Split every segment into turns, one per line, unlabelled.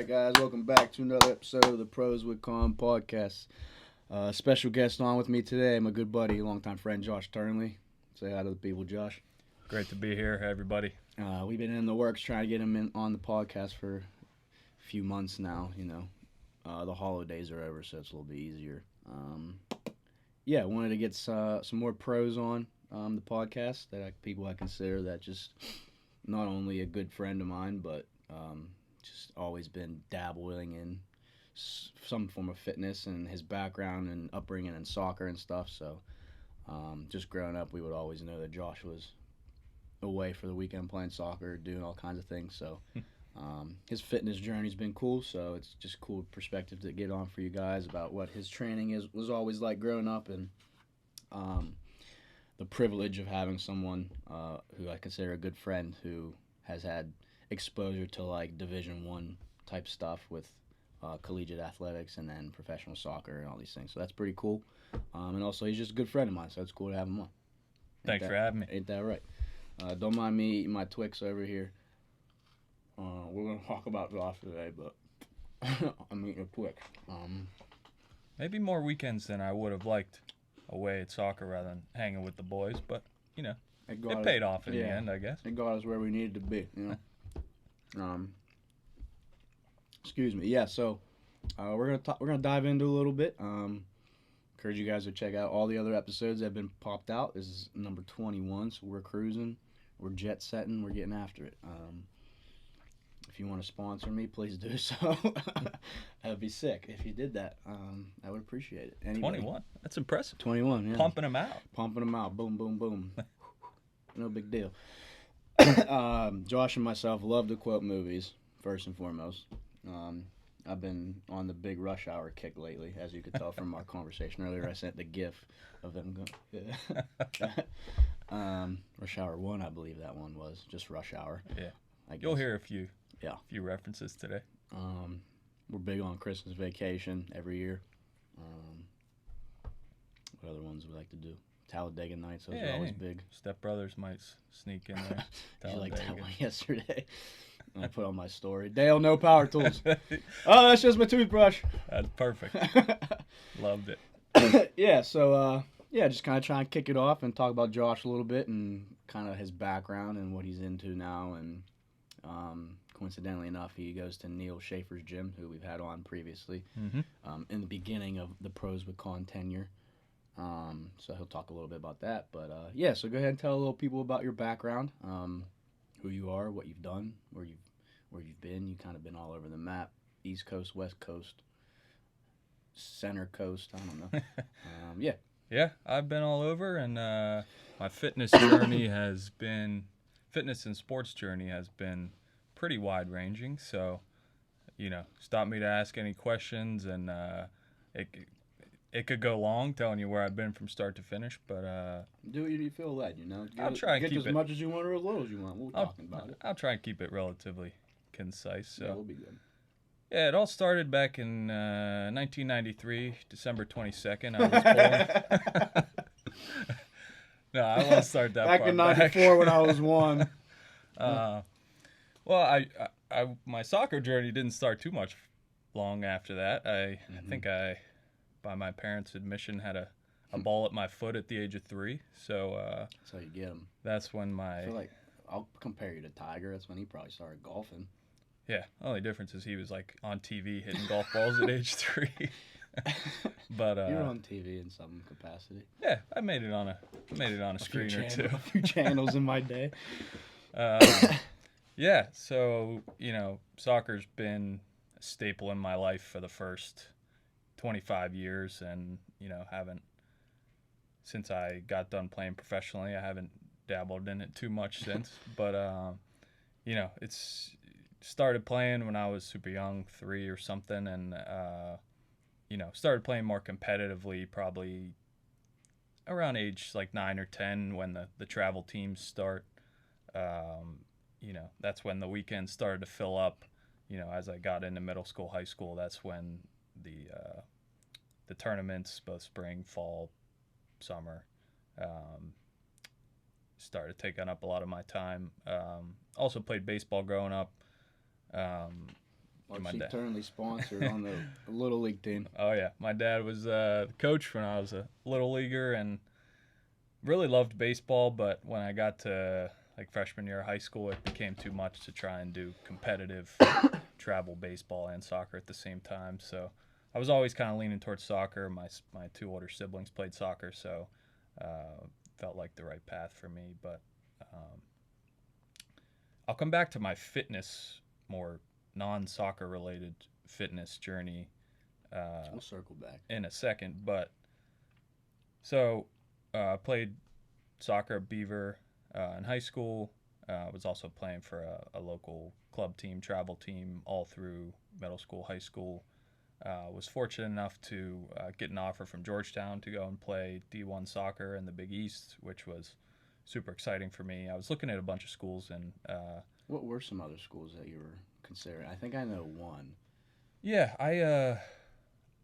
right, guys, welcome back to another episode of the Pros with Con podcast. Special guest on with me today, my good buddy, longtime friend Josh Turnley. Say hi to the people, Josh.
Great to be here, everybody.
We've been in the works trying to get him on the podcast for a few months now. The holidays are over, so it's a little bit easier. I wanted to get some more pros on the podcast people I consider that just not only a good friend of mine, but just always been dabbling in some form of fitness, and his background and upbringing in soccer and stuff. So just growing up, we would always know that Josh was away for the weekend playing soccer, doing all kinds of things. So his fitness journey's been cool. So it's just cool perspective to get on for you guys about what his training was always like growing up, and the privilege of having someone who I consider a good friend who has had exposure to like Division I type stuff with collegiate athletics and then professional soccer and all these things. So that's pretty cool. And also, he's just a good friend of mine, so it's cool to have him on.
Thanks for having me.
Ain't that right? Don't mind me eating my Twix over here. We're going to talk about Josh today, but I'm eating a Twix.
Maybe more weekends than I would have liked away at soccer rather than hanging with the boys, but, it paid off in the end, I guess.
It got us where we needed to be, Excuse me. Yeah, so we're gonna dive into a little bit. Encourage you guys to check out all the other episodes that have been popped out. This is number 21, so we're cruising, we're jet setting, we're getting after it. If you want to sponsor me, please do so. That'd be sick if you did that. I would appreciate it. Anybody?
21. That's impressive.
21, yeah.
Pumping them out.
Boom, boom, boom. No big deal. Josh and myself love to quote movies, first and foremost. I've been on the big Rush Hour kick lately, as you could tell from our conversation earlier. I sent the GIF of them going. Rush Hour 1, I believe that one was just Rush Hour.
Yeah, you'll hear a few references today.
We're big on Christmas Vacation every year. What other ones we like to do? Talladega Nights, those are always big.
Step Brothers might sneak in there.
Did you like that one yesterday? And I put on my story, Dale, no power tools. Oh, that's just my toothbrush.
That's perfect. Loved it.
Yeah, so just kind of try and kick it off and talk about Josh a little bit and kind of his background and what he's into now. And coincidentally enough, he goes to Neil Schaefer's gym, who we've had on previously, in the beginning of the Pros with Con tenure. So he'll talk a little bit about that. But so go ahead and tell a little people about your background, who you are, what you've done, where you've been. You kind of been all over the map, East Coast, West Coast, Center Coast. I don't know.
Yeah, I've been all over, and my fitness journey fitness and sports journey has been pretty wide ranging. So, stop me to ask any questions, and it could go long telling you where I've been from start to finish, but
do what you feel led,
I'll try and
get
keep
as
it
much as you want or as little as you want. We're talking about it.
I'll try and keep it relatively concise. So
we'll be good.
Yeah, it all started back in 1993, December 22nd. I was born. No, I won't start that
back
far
in '94 when I was 1.
Well, my soccer journey didn't start too much long after that. I think I, by my parents' admission, had a ball at my foot at the age of 3. So
that's how you get them.
That's when
I feel like I'll compare you to Tiger. That's when he probably started golfing.
Yeah, only difference is he was like on TV hitting golf balls at age 3. But
you're on TV in some capacity.
Yeah, I made it on a screen or two.
A few channels in my day.
Yeah, so soccer's been a staple in my life for the first 25 years, and haven't, since I got done playing professionally, I haven't dabbled in it too much since. But it's started playing when I was super young, 3 or something, and started playing more competitively probably around age like 9 or 10 when the travel teams start. That's when the weekends started to fill up. As I got into middle school, high school, that's when the tournaments, both spring, fall, summer, started taking up a lot of my time. Also played baseball growing up.
Or
my
she
dad.
currently sponsored on the Little League team.
Oh yeah, my dad was the coach when I was a little leaguer and really loved baseball. But when I got to like freshman year of high school, it became too much to try and do competitive travel baseball and soccer at the same time. So I was always kind of leaning towards soccer. My two older siblings played soccer, so felt like the right path for me. But um, I'll come back to my fitness, more non-soccer related fitness journey
We'll circle back.
in a second. But so I played soccer at Beaver in high school. Was also playing for a local club team, travel team, all through middle school, high school. Was fortunate enough to get an offer from Georgetown to go and play D1 soccer in the Big East, which was super exciting for me. I was looking at a bunch of schools, and
What were some other schools that you were considering? I think I know one.
yeah,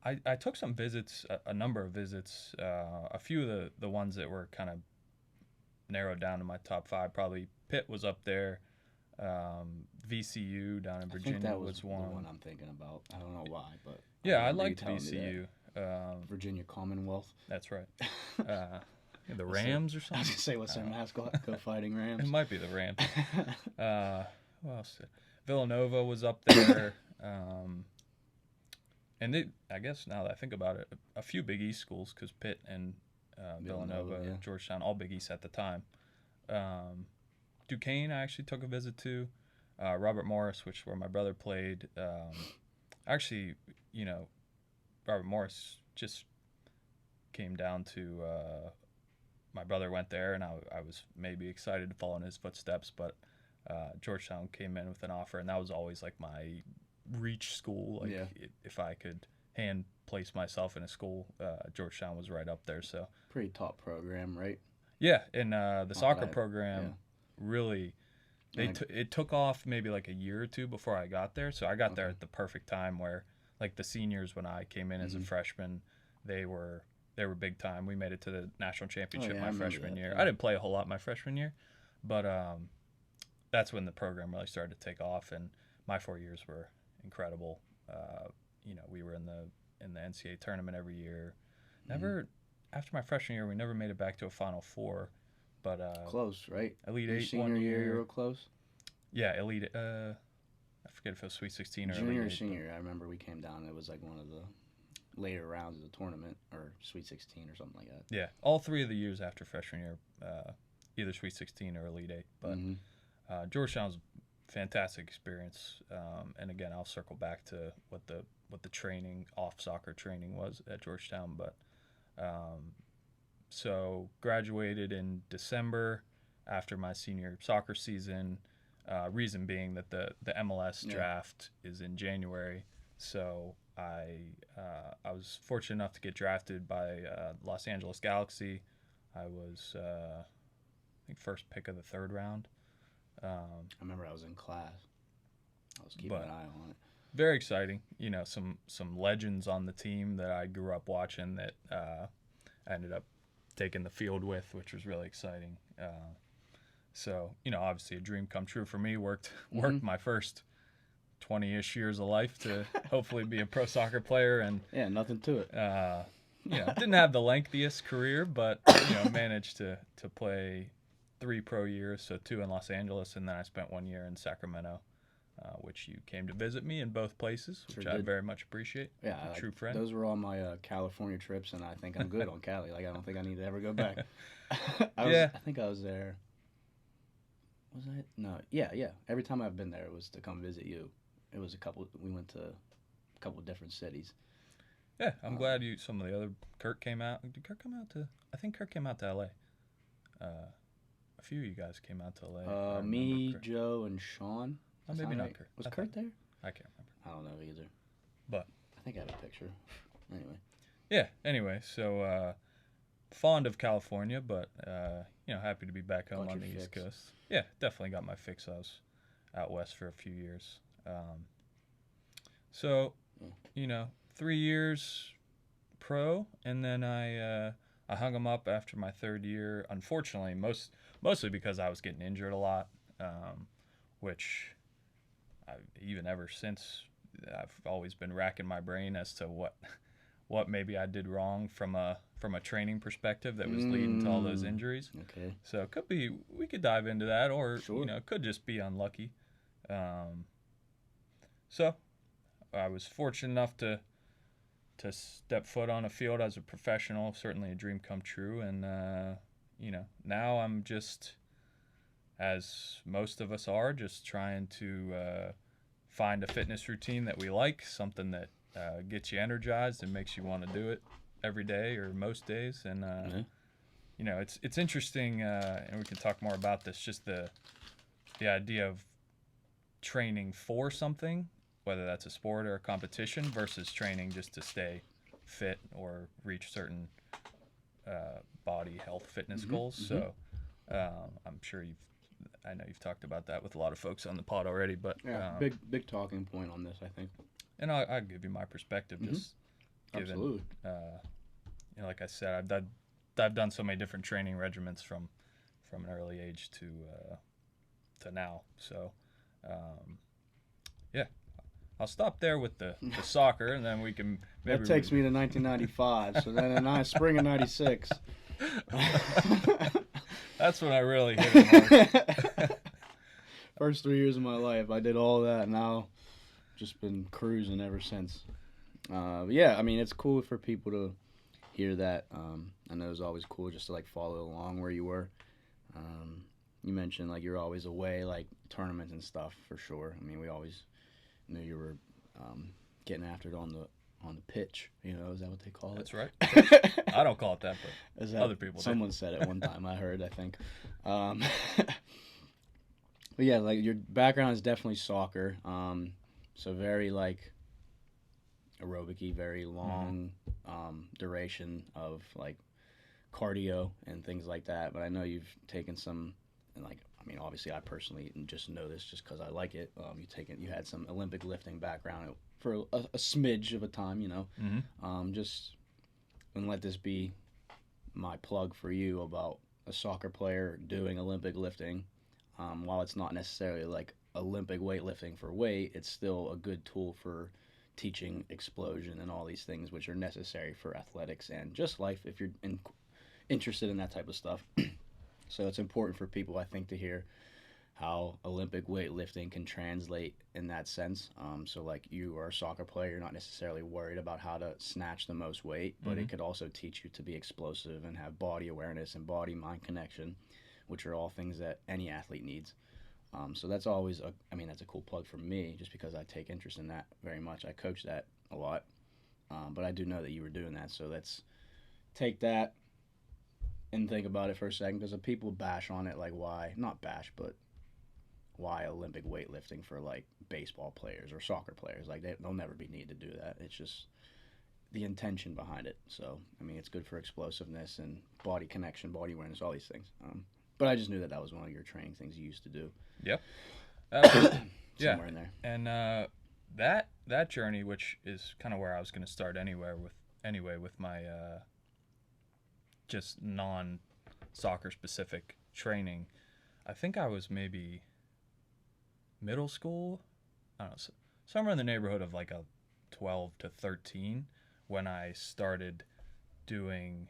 I took some visits, a number of visits. A few of the ones that were kind of narrowed down to my top five. Probably Pitt was up there. VCU down in
I think
Virginia
that was
was
the
one.
one I'm thinking about. I don't know why, but
Yeah, I
remember you
liked
telling me that.
VCU.
Virginia Commonwealth.
That's right. The
What's
Rams or
I was
something.
gonna say, what's their mascot? Go Fighting
It
Rams.
might be the Rams. What else? Villanova was up there. And I guess now that I think about it, a few Big East schools, because Pitt and Villanova,
yeah.
Georgetown, all Big East at the time. Duquesne, I actually took a visit to. Robert Morris, which where my brother played. Actually, Robert Morris just came down to my brother went there, and I was maybe excited to follow in his footsteps, but Georgetown came in with an offer, and that was always like my reach school. Like
Yeah.
if I could hand place myself in a school, Georgetown was right up there. So
Pretty top program, right?
yeah, and the soccer
bad.
program really it took off maybe like a year or two before I got there. So I got there at the perfect time where like the seniors when I came in as a freshman, they were big time. We made it to the national championship my freshman year. I didn't play a whole lot my freshman year, but that's when the program really started to take off, and my 4 years were incredible. We were in the NCAA tournament every year. Never after my freshman year, we never made it back to a Final Four, but
Close, right?
Elite
Your
Eight
senior
one
year, you
year.
were close.
Yeah, Elite. I forget if it was Sweet 16 or
Junior or
Elite 8,
senior, I remember we came down. It was like one of the later rounds of the tournament, or Sweet 16 or something like that.
Yeah, all 3 of the years after freshman year, either Sweet 16 or Elite 8. But Georgetown was a fantastic experience, and again, I'll circle back to what the training, off soccer training was at Georgetown. But so graduated in December after my senior soccer season. Reason being that the MLS draft is in January, so I was fortunate enough to get drafted by Los Angeles Galaxy. I was I think first pick of the 3rd round.
I remember I was in class. I was keeping an eye on it.
Very exciting. Some legends on the team that I grew up watching that I ended up taking the field with, which was really exciting. So, obviously a dream come true for me. Worked my first 20-ish years of life to hopefully be a pro soccer player, and
yeah, nothing to it.
Didn't have the lengthiest career, but managed to play 3 pro years, so 2 in Los Angeles, and then I spent 1 year in Sacramento, which you came to visit me in both places, which I very much appreciate.
Yeah,
true friend.
Those were all my California trips, and I think I'm good on Cali. Like, I don't think I need to ever go back. I think I was there. Was I? No. Yeah. Every time I've been there, it was to come visit you. It was we went to a couple different cities.
Yeah, I'm glad some of the other, Kirk came out. Did Kirk come out to, I think Kirk came out to LA. A few of you guys came out to LA.
Me, Joe, and Sean.
Oh, maybe not Kirk.
Was Kirk there?
I can't remember.
I don't know either.
But
I think I have a picture. Anyway.
Yeah, anyway, so fond of California, but happy to be back home on the East Coast. Yeah, definitely got my fix. I was out west for a few years. So 3 years pro, and then I hung them up after my 3rd year. Unfortunately, mostly because I was getting injured a lot, which even ever since I've always been racking my brain as to what maybe I did wrong from a training perspective that was leading to all those injuries.
Okay.
So it could be, we could dive into that, or
Sure.
it could just be unlucky. So I was fortunate enough to step foot on a field as a professional. Certainly a dream come true, and now I'm just, as most of us are, just trying to find a fitness routine that we like, something that gets you energized and makes you want to do it every day or most days. And it's interesting, and we can talk more about this. Just the idea of training for something, whether that's a sport or a competition, versus training just to stay fit or reach certain body health fitness goals. So I'm sure I know you've talked about that with a lot of folks on the pod already, but
big talking point on this, I think.
And I'll give you my perspective, just given,
absolutely.
Like I said, I've done so many different training regimens from an early age to now. So I'll stop there with the soccer, and then we can maybe.
That takes me to 1995. So then in spring of '96.
That's when I really hit it hard.
First 3 years of my life, I did all that. Now, just been cruising ever since. But yeah, I mean, it's cool for people to hear that. I know it was always cool just to follow along where you were. You mentioned you're always away, tournaments and stuff, for sure. I mean, we always knew you were getting after it on the pitch. Is that what they call it?
That's right. I don't call it that, but other people do.
Someone said it one time, I heard, I think. But yeah, your background is definitely soccer. So very aerobic-y, very long duration of cardio and things like that. But I know you've taken some, and obviously I personally just know this just because I like it. You had some Olympic lifting background for a smidge of a time, just, and let this be my plug for you about a soccer player doing Olympic lifting. While it's not necessarily Olympic weightlifting for weight, it's still a good tool for teaching explosion and all these things which are necessary for athletics and just life if you're interested in that type of stuff. So it's important for people, I think, to hear how Olympic weightlifting can translate in that sense. So you are a soccer player, you're not necessarily worried about how to snatch the most weight, but it could also teach you to be explosive and have body awareness and body-mind connection, which are all things that any athlete needs. So that's always that's a cool plug for me, just because I take interest in that very much. I coach that a lot, but I do know that you were doing that. So let's take that and think about it for a second, because people bash on it, why, not bash, but why Olympic weightlifting for baseball players or soccer players, they'll never be needed to do that. It's just the intention behind it. So it's good for explosiveness and body connection, body awareness, all these things. But I just knew that was one of your training things you used to do.
Yep.
Somewhere in there.
And that journey, which is kind of where I was going to start with my just non-soccer specific training. I think I was maybe middle school, I don't know, somewhere in the neighborhood of a 12 to 13 when I started doing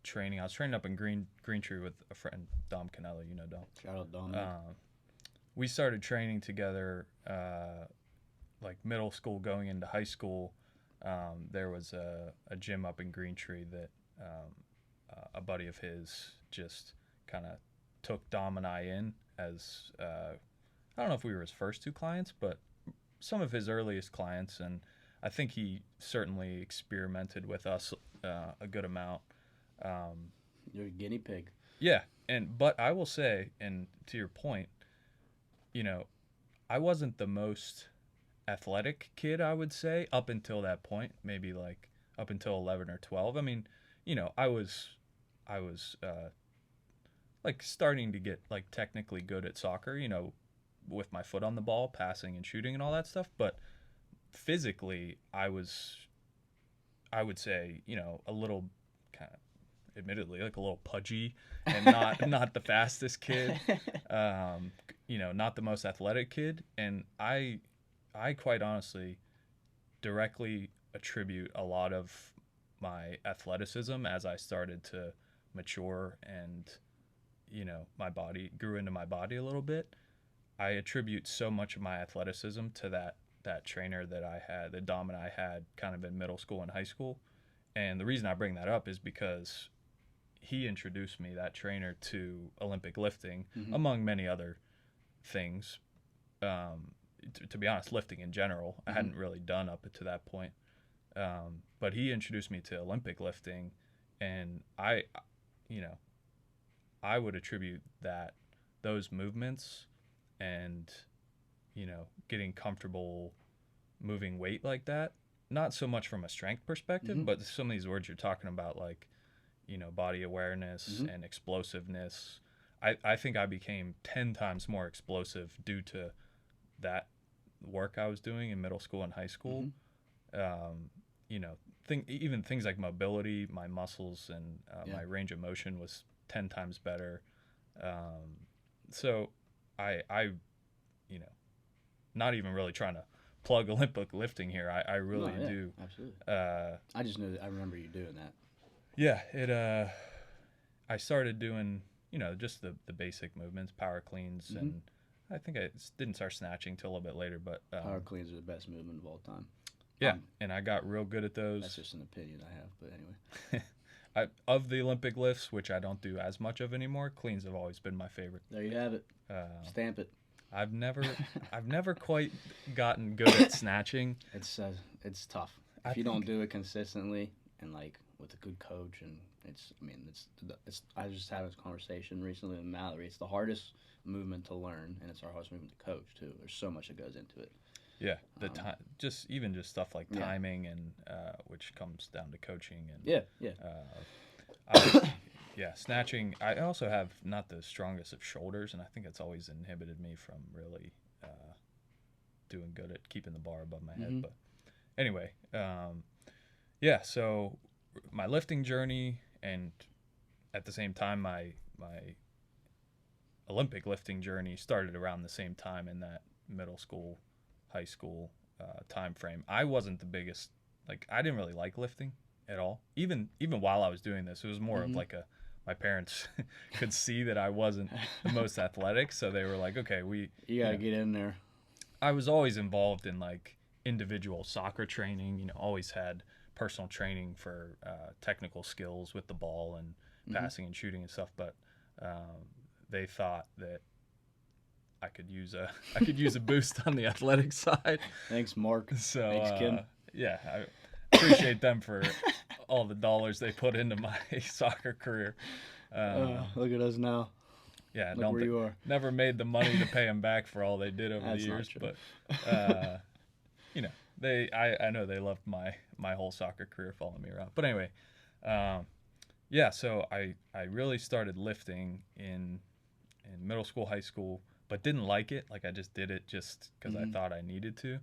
training. I was training up in Greentree with a friend, Dom Canella. You know Dom.
Shout out Dom.
We started training together middle school going into high school. There was a gym up in Greentree that a buddy of his just kind of took Dom and I in as, I don't know if we were his first two clients, but some of his earliest clients. And I think he certainly experimented with us a good amount.
You're a guinea pig.
Yeah. But I will say, and to your point, I wasn't the most athletic kid, I would say, up until that point, maybe up until 11 or 12. I was starting to get technically good at soccer, with my foot on the ball, passing and shooting and all that stuff. But physically, I would say, a little kind of, admittedly, a little pudgy and not the fastest kid, not the most athletic kid. And I I quite honestly directly attribute a lot of my athleticism as I started to mature and my body grew into my body a little bit. I attribute so much of my athleticism to that trainer that I had, the dominant I had kind of in middle school and high school. And the reason I bring that up is because he introduced me, that trainer, to Olympic lifting,
Mm-hmm.
among many other things. To be honest, lifting in general, I
Mm-hmm.
hadn't really done up to that point. But he introduced me to Olympic lifting, and you know, I would attribute those movements and getting comfortable moving weight like that, not so much from a strength perspective,
Mm-hmm.
but some of these words you're talking about, like body awareness
Mm-hmm.
and explosiveness. I think I became 10 times more explosive due to that work I was doing in middle school and high school.
Mm-hmm.
Um, you know, even things like mobility, my muscles and
Yeah.
my range of motion was 10 times better. So I, not even really trying to plug Olympic lifting here. I really
No, yeah,
do.
absolutely.
Uh,
I just know that I remember you doing that.
yeah, I started doing, just the basic movements, power cleans,
Mm-hmm.
and I think I didn't start snatching till a little bit later, but
Power cleans are the best movement of all time.
yeah, and I got real good at those.
That's just an opinion I have, but anyway.
Of the Olympic lifts, which I don't do as much of anymore, cleans have always been my favorite.
There you have it. Stamp it.
I've never quite gotten good at snatching.
It's tough
I
if you don't
think-
do it consistently and like with a good coach. And it's. I just had this conversation recently with Mallory. It's the hardest movement to learn, and it's our hardest movement to coach too. There's so much that goes into it.
Yeah, the time, just stuff like
Yeah.
timing and which comes down to coaching and
Yeah.
yeah, snatching. I also have not the strongest of shoulders, and I think it's always inhibited me from really doing good at keeping the bar above my head.
Mhm.
But anyway, yeah. So my lifting journey, and at the same time, my Olympic lifting journey started around the same time in that middle school, high school time frame. I wasn't the biggest. Like, I didn't really like lifting at all. Even while I was doing this, it was more of
Mhm.
like my parents could see that I wasn't the most athletic, so they were like, okay,
You gotta get in there.
I was always involved in like individual soccer training, always had personal training for technical skills with the ball and
Mhm.
passing and shooting and stuff, but they thought that I could use a boost on the athletic side.
Thanks, Mark.
So
Thanks, Kim.
yeah, I appreciate them for all the dollars they put into my soccer career.
Look at us now.
Yeah,
Look where you are.
never made the money to pay them back for all they did over
That's
the
not
years,
true.
but I know they loved my whole soccer career following me around. But anyway, yeah, so I really started lifting in middle school, high school, but didn't like it. Like, I just did it just because I
Mhm.
thought I needed to.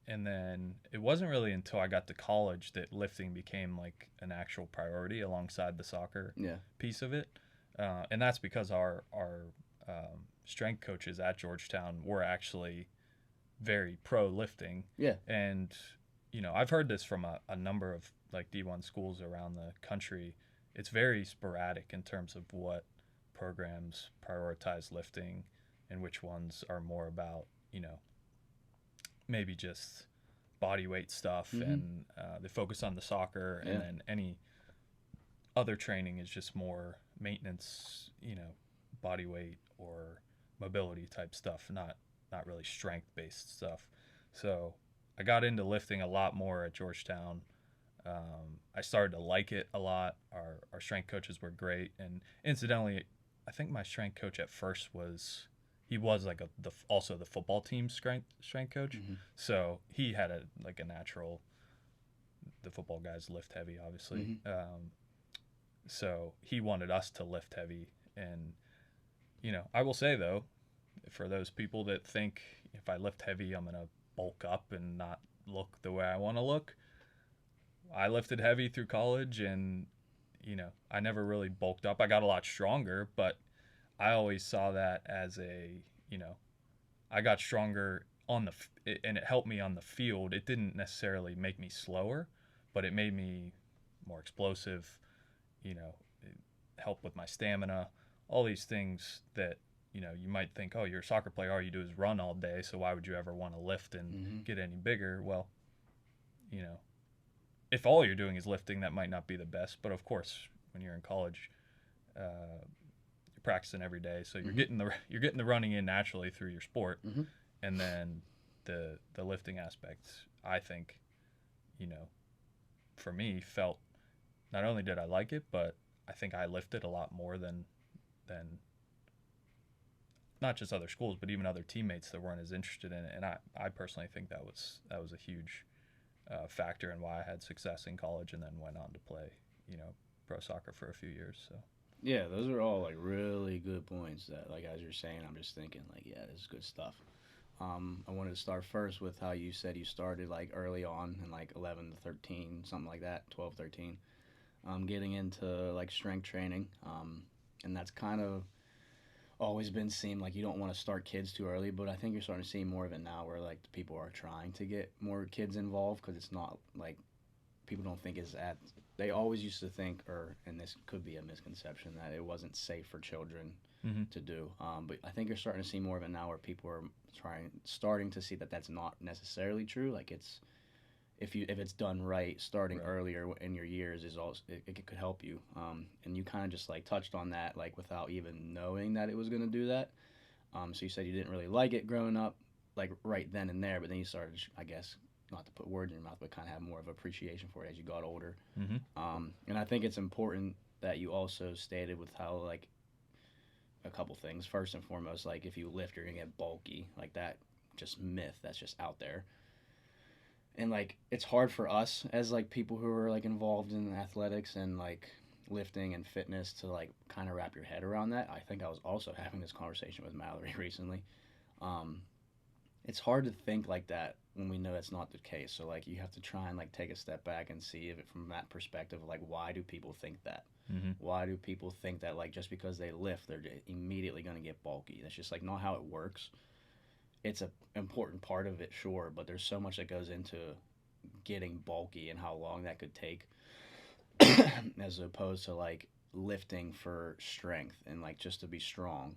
And then it wasn't really until I got to college that lifting became like an actual priority alongside the soccer
Yeah.
piece of it. And that's because our strength coaches at Georgetown were actually very pro lifting.
Yeah.
And, I've heard this from a number of like D1 schools around the country. It's very sporadic in terms of what programs prioritize lifting and which ones are more about, maybe just body weight stuff,
Mhm.
and they focus on the soccer,
Yeah.
and then any other training is just more maintenance, body weight or mobility type stuff, not really strength based stuff. So I got into lifting a lot more at Georgetown. I started to like it a lot. Our strength coaches were great, and incidentally, I think my strength coach at first was like also the football team strength coach.
Mhm.
So he had a natural. The football guys lift heavy, obviously.
Mhm.
So he wanted us to lift heavy, and I will say though, for those people that think if I lift heavy, I'm gonna bulk up and not look the way I want to look. I lifted heavy through college, and I never really bulked up. I got a lot stronger, but I always saw that as I got stronger and it helped me on the field. It didn't necessarily make me slower, but it made me more explosive. It helped with my stamina. All these things that you might think, oh, you're a soccer player. All you do is run all day, so why would you ever want to lift and get any bigger? Well, if all you're doing is lifting, that might not be the best. But of course, when you're in college, you're practicing every day, so you're getting the running in naturally through your sport, and then the lifting aspect, I think, for me, felt not only did I like it, but I think I lifted a lot more than not just other schools, but even other teammates that weren't as interested in it. And I personally think that was a huge factor in why I had success in college and then went on to play, pro soccer for a few years. So
Yeah, those are all like really good points that, like, as you're saying, I'm just thinking like, yeah, this is good stuff. I wanted to start first with how you said you started like early on in like 11 to 13, something like that, 12, 13, getting into like strength training. And that's kind of always been seen like you don't want to start kids too early, but I think you're starting to see more of it now where like the people are trying to get more kids involved because it's not like people don't think is at they always used to think, or and this could be a misconception, that it wasn't safe for children to do. But I think you're starting to see more of it now where people are starting to see that that's not necessarily true. Like it's if it's done right, starting earlier in your years is also it could help you. And you kind of just like touched on that like without even knowing that it was going to do that. So you said you didn't really like it growing up, like right then and there, but then you started, I guess, not to put words in your mouth, but kind of have more of appreciation for it as you got older. And I think it's important that you also stated with how like a couple things. First and foremost, like if you lift, you're gonna get bulky. Like that, just myth that's just out there. And like it's hard for us as like people who are like involved in athletics and like lifting and fitness to like kind of wrap your head around that. I think I was also having this conversation with Mallory recently. Um, it's hard to think like that when we know that's not the case. So like you have to try and like take a step back and see if it from that perspective. Like why do people think that? Why do people think that like just because they lift, they're immediately going to get bulky? That's just like not how it works. It's a important part of it, sure, but there's so much that goes into getting bulky and how long that could take, as opposed to like lifting for strength and like just to be strong.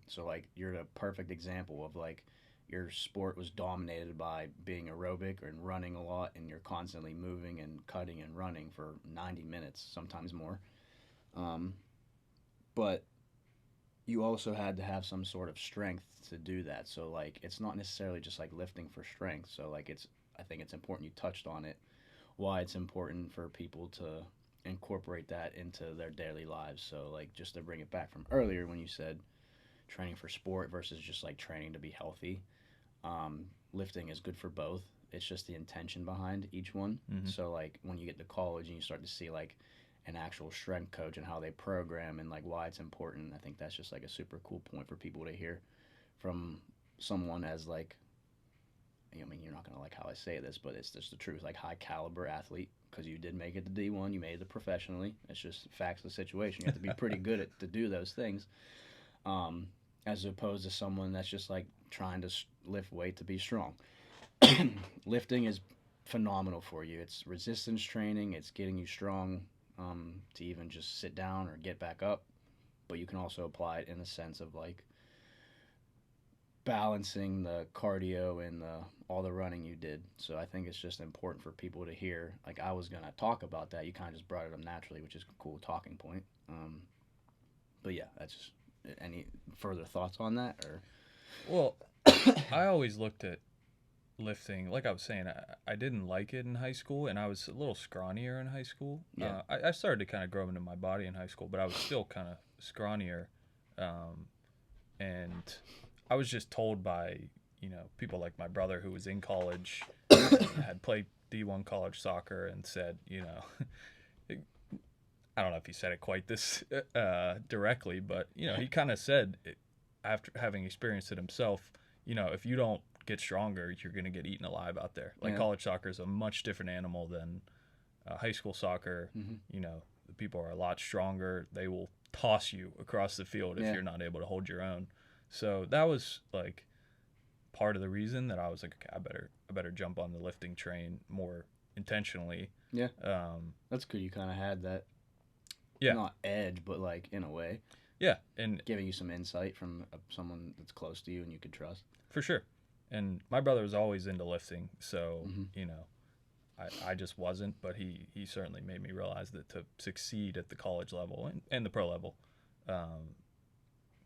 So like you're a perfect example of like your sport was dominated by being aerobic and running a lot, and you're constantly moving and cutting and running for 90 minutes, sometimes more. Um, but you also had to have some sort of strength to do that. So like it's not necessarily just like lifting for strength. So like it's I think it's important you touched on it, why it's important for people to incorporate that into their daily lives. So like just to bring it back from earlier when you said training for sport versus just like training to be healthy. Lifting is good for both. It's just the intention behind each one. So like when you get to college and you start to see like an actual strength coach and how they program and like why it's important, I think that's just like a super cool point for people to hear from someone as like, I mean, you're not gonna like how I say this, but it's just the truth. Like high caliber athlete, because you did make it to D1, you made it professionally. It's just facts of the situation. You have to be pretty good at to do those things, as opposed to someone that's just like trying to lift weight to be strong. Lifting is phenomenal for you. It's resistance training. It's getting you strong, to even just sit down or get back up. But you can also apply it in the sense of like balancing the cardio and all the running you did. So I think it's just important for people to hear. Like I was gonna talk about that. You kind of just brought it up naturally, which is a cool talking point. But yeah, that's just any further thoughts on that or.
Well, I always looked at lifting, like I was saying, I didn't like it in high school, and I was a little scrawnier in high school.
Yeah.
I started to kind of grow into my body in high school, but I was still kind of scrawnier. And I was just told by, people like my brother who was in college, had played D1 college soccer and said, I don't know if he said it quite this directly, but, he kind of said, after having experienced it himself, if you don't get stronger, you're going to get eaten alive out there. Like college soccer is a much different animal than high school soccer. The people are a lot stronger. They will toss you across the field if you're not able to hold your own. So that was like part of the reason that I was like, okay, I better jump on the lifting train more intentionally.
Yeah.
Um,
That's good. You kind of had that,
yeah,
not edge, but like in a way,
yeah, and
giving you some insight from someone that's close to you and you could trust.
for sure. And my brother was always into lifting, so
Mm-hmm.
you know, I just wasn't, but he certainly made me realize that to succeed at the college level and the pro level, um,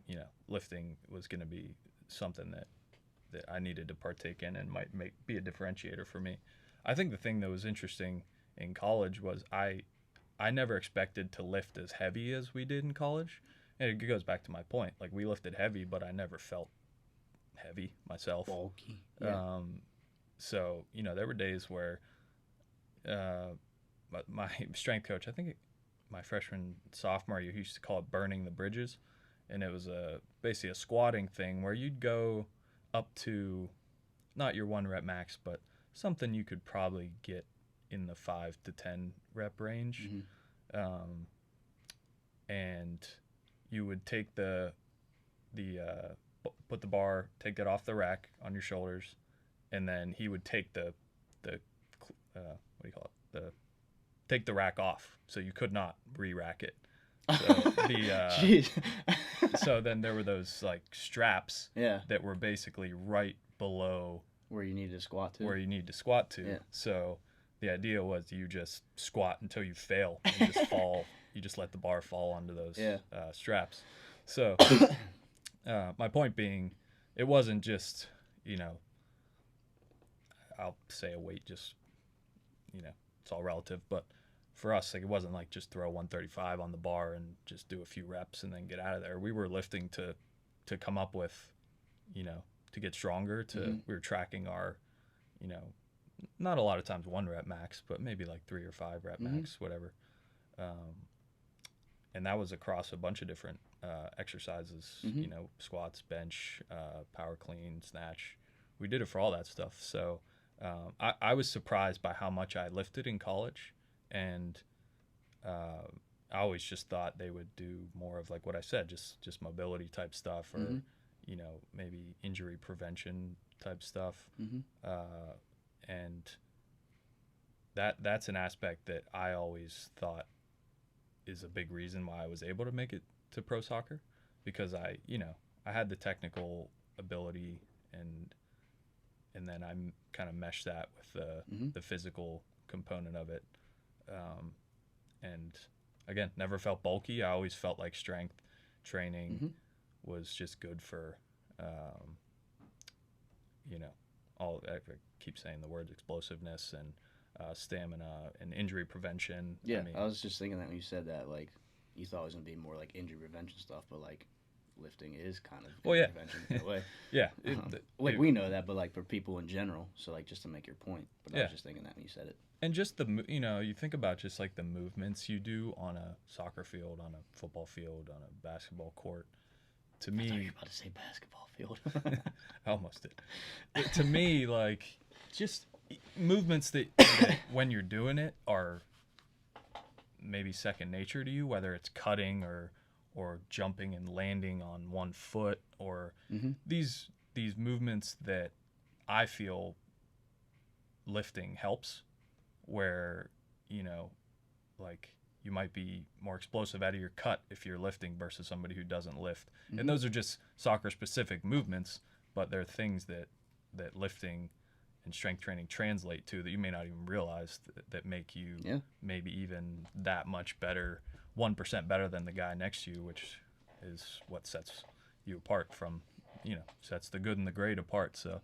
you know, lifting was going to be something that I needed to partake in and might be a differentiator for me. I think the thing that was interesting in college was I never expected to lift as heavy as we did in college. And it goes back to my point. Like, we lifted heavy, but I never felt heavy myself.
Bulky. Yeah.
So, you know, there were days where my strength coach, I think my freshman, sophomore year, he used to call it burning the bridges. And it was basically a squatting thing where you'd go up to not your 1 rep max, but something you could probably get in the 5 to 10 rep range.
Mm-hmm.
And you would take put the bar, take that off the rack on your shoulders, and then he would take the what do you call it, take the rack off, so you could not re-rack it. So so then there were those like straps,
yeah,
that were basically right below
where you need to squat to.
where you need to squat to.
Yeah.
So the idea was you just squat until you fail and just fall. You just let the bar fall onto those straps. So my point being, it wasn't just, you know, I'll say a weight, just, you know, it's all relative, but for us, like, it wasn't like just throw 135 on the bar and just do a few reps and then get out of there. We were lifting to come up with, you know, to get stronger. We were tracking our, you know, not a lot of times 1 rep max, but maybe like 3 or 5 rep max, whatever. And that was across a bunch of different exercises, you know, squats, bench, power clean, snatch. We did it for all that stuff. So I was surprised by how much I lifted in college. And I always just thought they would do more of, like what I said, just mobility type stuff, or you know, maybe injury prevention type stuff. And that's an aspect that I always thought is a big reason why I was able to make it to pro soccer, because I had the technical ability, and then I kind of meshed that with the physical component of it. And again, never felt bulky. I always felt like strength training was just good for, you know, I keep saying the words explosiveness and stamina and injury prevention.
Yeah, I was just thinking that when you said that, like, you thought it was going to be more like injury prevention stuff, but like lifting is kind of prevention in a way.
Yeah.
We know that, but like for people in general, so like just to make your point. But I was just thinking that when you said it.
And just you know, you think about just like the movements you do on a soccer field, on a football field, on a basketball court. To me,
I thought you were about to say basketball field.
I almost did. To me, like, just movements that when you're doing it are maybe second nature to you, whether it's cutting or jumping and landing on one foot, or these movements that I feel lifting helps, where, you know, like, you might be more explosive out of your cut if you're lifting versus somebody who doesn't lift. And those are just soccer specific movements, but they're things that lifting and strength training translate to that you may not even realize that make you maybe even that much better, 1% better than the guy next to you, which is what sets you apart from, you know, sets the good and the great apart. So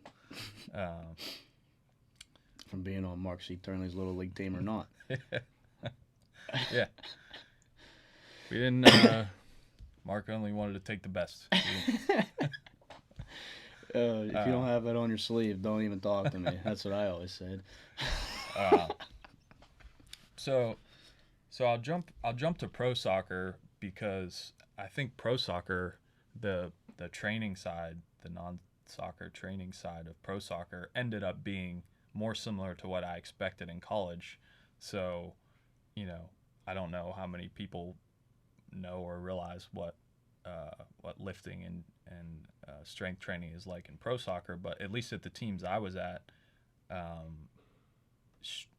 from being on Mark C. Turnley's Little League team or not.
Yeah. We didn't, Mark only wanted to take the best.
If you don't have that on your sleeve, don't even talk to me. That's what I always said.
So I'll jump to pro soccer, because I think pro soccer, the training side, the non-soccer training side of pro soccer, ended up being more similar to what I expected in college. So, you know, I don't know how many people know or realize what what lifting and strength training is like in pro soccer, but at least at the teams I was at,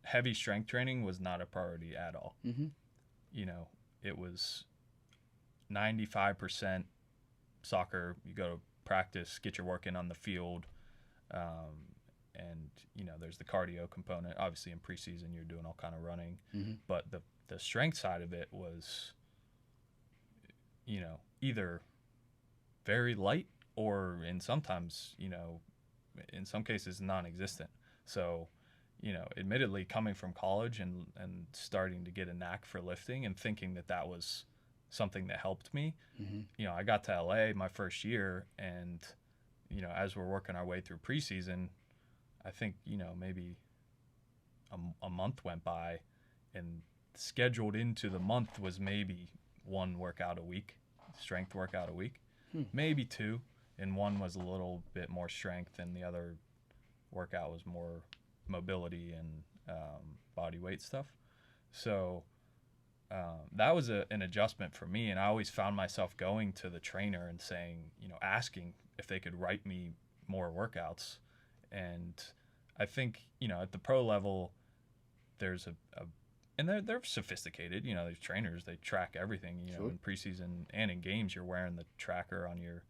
heavy strength training was not a priority at all.
Mm-hmm.
You know, it was 95% soccer. You go to practice, get your work in on the field, and you know there's the cardio component. Obviously, in preseason, you're doing all kind of running,
Mm-hmm.
but the strength side of it was, you know, either very light or in sometimes, you know, in some cases non-existent. So, you know, admittedly coming from college and starting to get a knack for lifting and thinking that that was something that helped me,
Mm-hmm.
you know, I got to LA my first year, and, you know, as we're working our way through preseason, I think, you know, maybe a month went by, and scheduled into the month was maybe one workout a week, strength workout a week, maybe two, and one was a little bit more strength, and the other workout was more mobility and body weight stuff. So that was an adjustment for me, and I always found myself going to the trainer and saying, you know, asking if they could write me more workouts. And I think, you know, at the pro level, there's and they're sophisticated. You know, these trainers, they track everything. You know,
Sure.
in preseason and in games, you're wearing the tracker on your,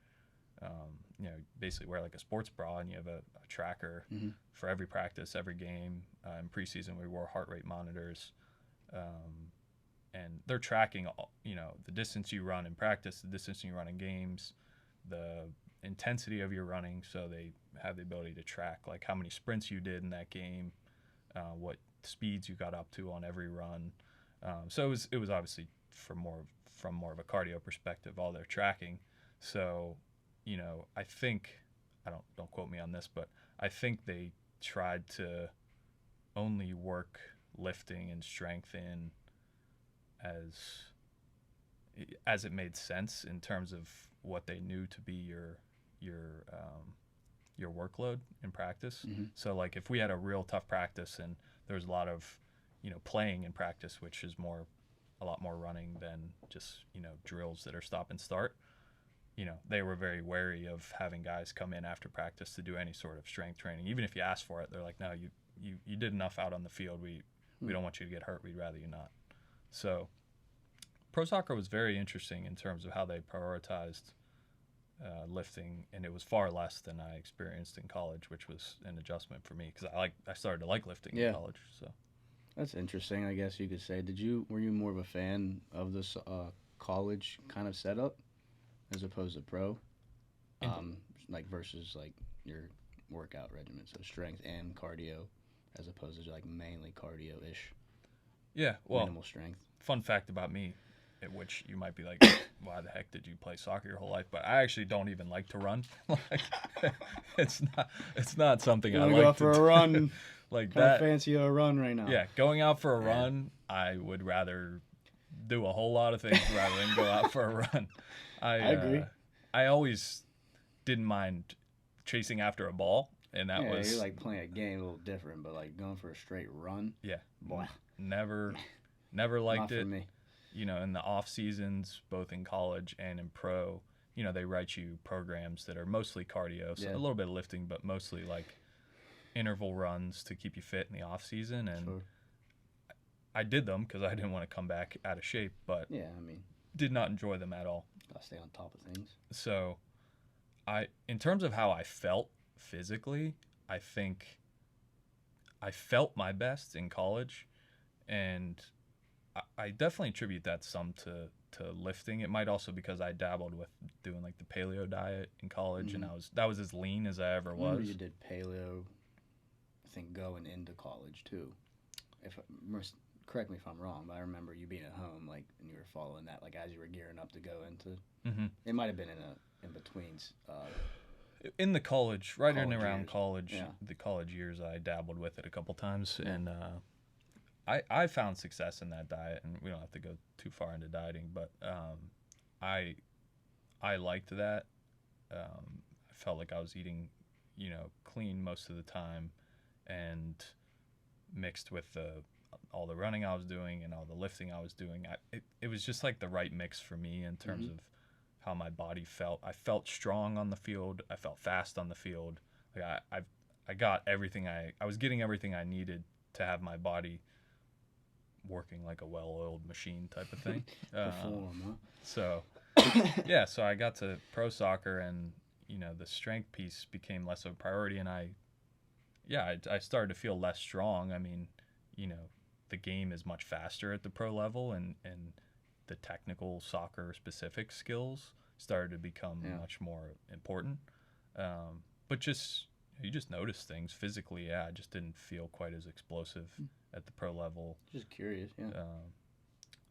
you know, basically wear like a sports bra, and you have a tracker
Mm-hmm.
for every practice, every game. In preseason, we wore heart rate monitors, and they're tracking, you know, the distance you run in practice, the distance you run in games, the intensity of your running. So they have the ability to track like how many sprints you did in that game, what speeds you got up to on every run. So it was obviously from more of a cardio perspective, all their tracking. So, you know, I think, don't quote me on this, but I think they tried to only work lifting and strength in as it made sense in terms of what they knew to be your workload in practice.
Mm-hmm.
So like if we had a real tough practice and there was a lot of, you know, playing in practice, which is a lot more running than just, you know, drills that are stop and start, you know, they were very wary of having guys come in after practice to do any sort of strength training. Even if you asked for it, they're like, no, you did enough out on the field. We don't want you to get hurt. We'd rather you not. So pro soccer was very interesting in terms of how they prioritized lifting, and it was far less than I experienced in college, which was an adjustment for me because I started to like lifting in college. So
That's interesting, I guess you could say. Were you more of a fan of this college kind of setup as opposed to pro? Like versus like your workout regimen, so strength and cardio, as opposed to like mainly cardio-ish,
yeah, well,
minimal strength.
fun fact about me, at which you might be like, why the heck did you play soccer your whole life? But I actually don't even like to run. Like, it's not something
You
I
want
like
to go
to
for a
do.
run?
Like
Kind of
that.
fancy a run right now.
Yeah, going out for a
Yeah.
run, I would rather do a whole lot of things rather than go out for a run.
I agree.
I always didn't mind chasing after a ball, and that
Yeah,
was
you're like playing a game a little different, but like going for a straight run.
Yeah.
Boy,
never
not
liked
for
it.
me.
You know, in the off seasons, both in college and in pro, you know, they write you programs that are mostly cardio, so
Yeah.
a little bit of lifting, but mostly like interval runs to keep you fit in the off season. And
Sure.
I did them because I didn't want to come back out of shape, but
Yeah, I mean,
did not enjoy them at all.
gotta stay on top of things.
So in terms of how I felt physically, I think I felt my best in college, and I definitely attribute that some to lifting. It might also because I dabbled with doing like the paleo diet in college, and that was as lean as I ever
I remember
was.
you did paleo, I think, going into college too. Correct me if I'm wrong, but I remember you being at home, like, and you were following that, like, as you were gearing up to go into.
Mm-hmm.
It might have been in between.
In the college, right in and
College
around
years.
college,
Yeah.
the college years, I dabbled with it a couple times, and I found success in that diet. And we don't have to go too far into dieting, but I liked that. I felt like I was eating, you know, clean most of the time, and mixed with all the running I was doing and all the lifting I was doing, it was just like the right mix for me in terms of how my body felt. I felt strong on the field. I felt fast on the field. Like I got everything I was getting everything I needed to have my body working like a well-oiled machine type of thing.
Perform, huh?
So yeah, so I got to pro soccer, and the strength piece became less of a priority, and I started to feel less strong. I mean, the game is much faster at the pro level, and the technical soccer specific skills started to become much more important. But you just notice things physically. Yeah, I just didn't feel quite as explosive at the pro level.
Just curious, yeah.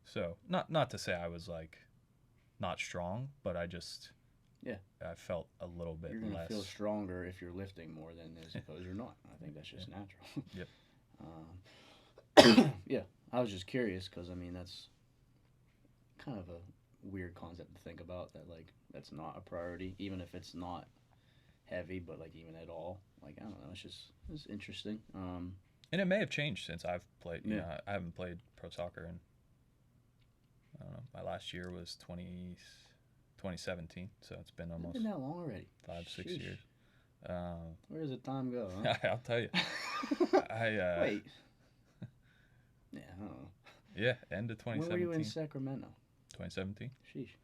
So not to say I was like not strong, but I felt a little bit
You're gonna
less.
feel stronger if you're lifting more than I suppose you're not. I think that's just natural.
Yep.
Yeah, I was just curious because I mean that's kind of a weird concept to think about, that like that's not a priority, even if it's not heavy, but like even at all. Like I don't know, it's interesting.
And it may have changed since I've played.
Yeah.
I haven't played pro soccer in, I don't know. My last year was 2017, so it's been almost
Been that long already.
5-6
Sheesh.
years.
Where does the time go? Huh?
I'll tell you.
Wait. Yeah, I don't know.
Yeah, end of 2017.
When were you in Sacramento?
2017.
Sheesh.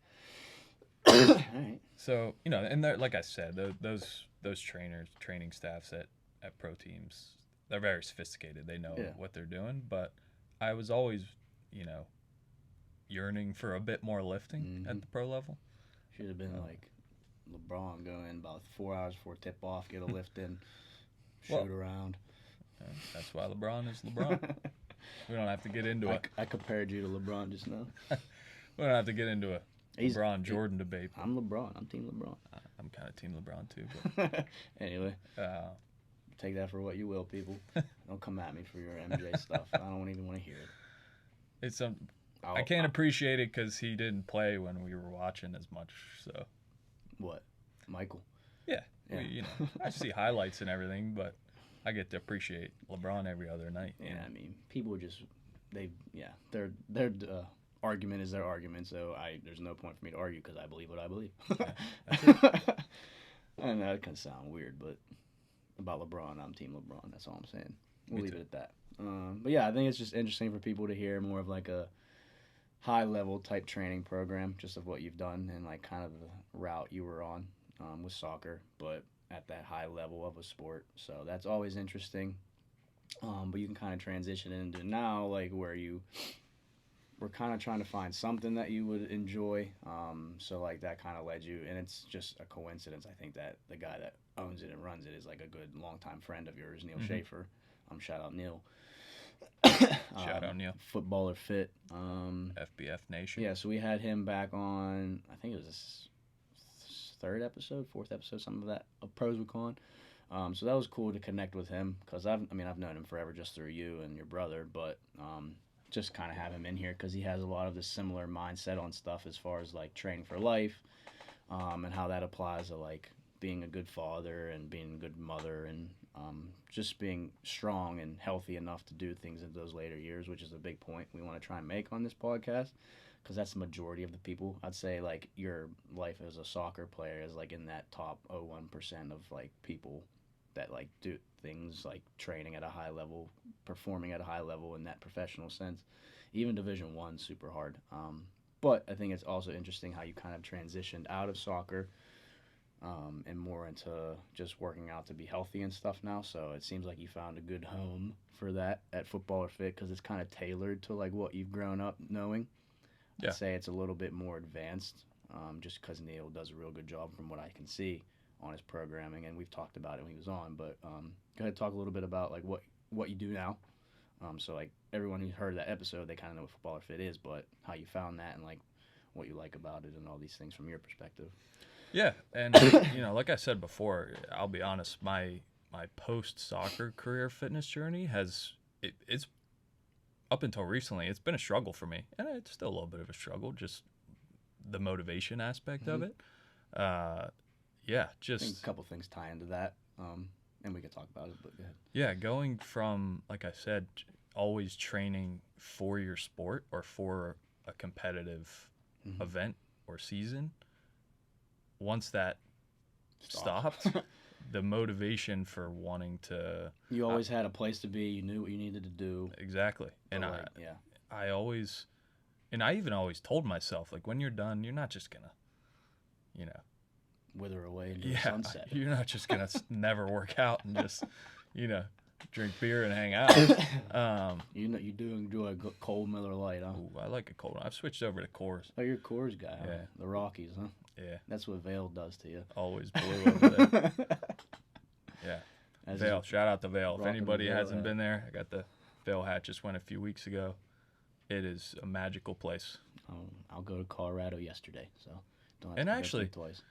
All right.
So and like I said, those training staffs at pro teams, they're very sophisticated. They know what they're doing. But I was always, yearning for a bit more lifting at the pro level.
Should have been like LeBron, go in about 4 hours before tip off, get a lift in, shoot around.
That's why LeBron is LeBron. We don't have to get into it.
I compared you to LeBron just now.
We don't have to get into a LeBron Jordan debate.
I'm LeBron. I'm Team LeBron.
I'm kind of Team LeBron too.
But anyway, take that for what you will, people. Don't come at me for your MJ stuff. I don't even want to hear it.
I can't appreciate it because he didn't play when we were watching as much. So
what, Michael?
Yeah. I see highlights and everything, but I get to appreciate LeBron every other night.
Yeah, I mean, people just their argument is their argument, so there's no point for me to argue because I believe what I believe. And that can sound weird, but about LeBron, I'm Team LeBron. That's all I'm saying. We'll leave it at that. But yeah, I think it's just interesting for people to hear more of like a high level type training program, just of what you've done and like kind of the route you were on with soccer, but at that high level of a sport. So that's always interesting. But you can kind of transition into now, like where we're kind of trying to find something that you would enjoy. So like that kind of led you, and it's just a coincidence. I think that the guy that owns it and runs it is like a good longtime friend of yours, Neil Schaefer. Shout out Neil.
Shout out Neil.
Footballer Fit.
FBF Nation.
Yeah, so we had him back on, I think it was this fourth episode, something of that, of Pros with Con. So that was cool to connect with him because I've known him forever just through you and your brother, but just kind of have him in here because he has a lot of the similar mindset on stuff as far as like training for life, and how that applies to like being a good father and being a good mother and just being strong and healthy enough to do things in those later years, which is a big point we want to try and make on this podcast because that's the majority of the people. I'd say like your life as a soccer player is like in that top 0.1% of like people that like do things like training at a high level, performing at a high level in that professional sense. Even Division I, super hard. But I think it's also interesting how you kind of transitioned out of soccer and more into just working out to be healthy and stuff now. So it seems like you found a good home for that at Footballer Fit because it's kind of tailored to like what you've grown up knowing.
Yeah.
I'd say it's a little bit more advanced just because Neil does a real good job from what I can see on his programming, and we've talked about it when he was on. But go ahead and talk a little bit about like what you do now. So like everyone who's heard that episode, they kind of know what Footballer Fit is, but how you found that and like what you like about it and all these things from your perspective.
Yeah, and like I said before, I'll be honest, my post-soccer career fitness journey it's up until recently, it's been a struggle for me, and it's still a little bit of a struggle, just the motivation aspect of it. Yeah, just
I think a couple things tie into that, and we can talk about it, but go ahead.
Yeah, going from, like I said, always training for your sport or for a competitive event or season once that stopped, the motivation for wanting to.
You always had a place to be. You knew what you needed to do.
Exactly. And I always, and I even always told myself, like, when you're done, you're not just going to, you know,
wither away into the sunset.
You're not just going to never work out and just, you know, drink beer and hang out.
You do enjoy a cold Miller Lite, huh?
Ooh, I like a cold one. I've switched over to Coors.
Oh, you're a Coors guy.
Yeah.
Huh? The Rockies, huh?
Yeah.
That's what Vail does to you.
Always blue over there. Yeah. Vail. Shout out to Vail. If anybody hasn't been there, I got the Vail hat. Just went a few weeks ago. It is a magical place.
I'll go to Colorado yesterday, so don't have
and
to
actually,
go twice.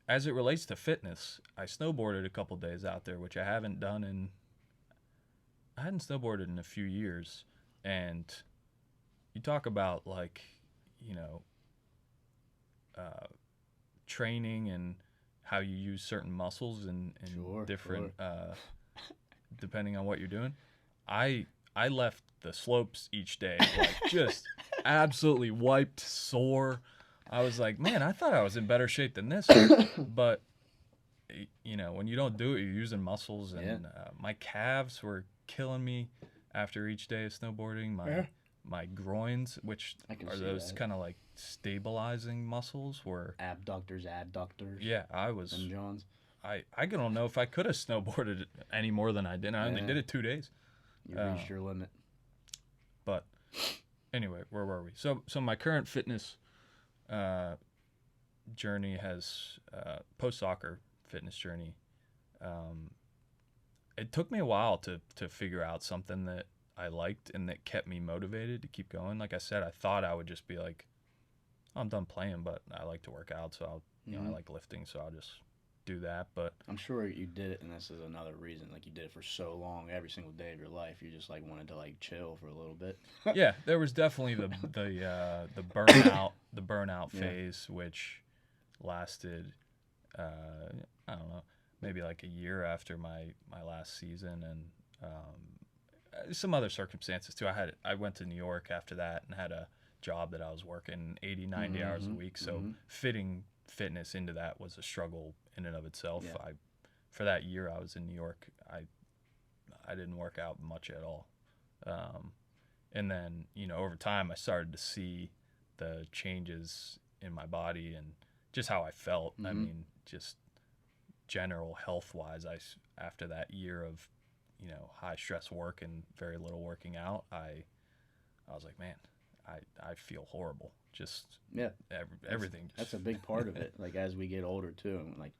As it relates to fitness, I snowboarded a couple days out there, which I hadn't snowboarded in a few years. And you talk about, like, you know, training and how you use certain muscles and different depending on what you're doing. I left the slopes each day like just absolutely wiped, sore. I was like, man, I thought I was in better shape than this. But you know, when you don't do it, you're using muscles, and my calves were killing me after each day of snowboarding. My groins, which are those kind of like stabilizing muscles, were
abductors, adductors.
Yeah, I was.
And Johns.
I don't know if I could have snowboarded any more than I did. I only did it 2 days.
You reached your limit.
But anyway, where were we? So my current fitness journey has post-soccer fitness journey. It took me a while to figure out something that I liked and that kept me motivated to keep going. Like I said, I thought I would just be like, oh, I'm done playing, but I like to work out, so I'll, you know, I like lifting, so I'll just do that. But
I'm sure you did it, and this is another reason. Like, you did it for so long, every single day of your life. You just like wanted to like chill for a little bit.
Yeah, there was definitely the burnout phase, which lasted I don't know, maybe like a year after my last season, and some other circumstances too. I went to New York after that and had a job that I was working 80, 90 hours a week. So fitting fitness into that was a struggle in and of itself.
Yeah.
For that year I was in New York, I didn't work out much at all. And then, you know, over time I started to see the changes in my body and just how I felt. I mean, just general health wise, after that year of, you know, high stress work and very little working out, I was like, man, I feel horrible. Just everything.
That's a big part of it. Like, as we get older too, and like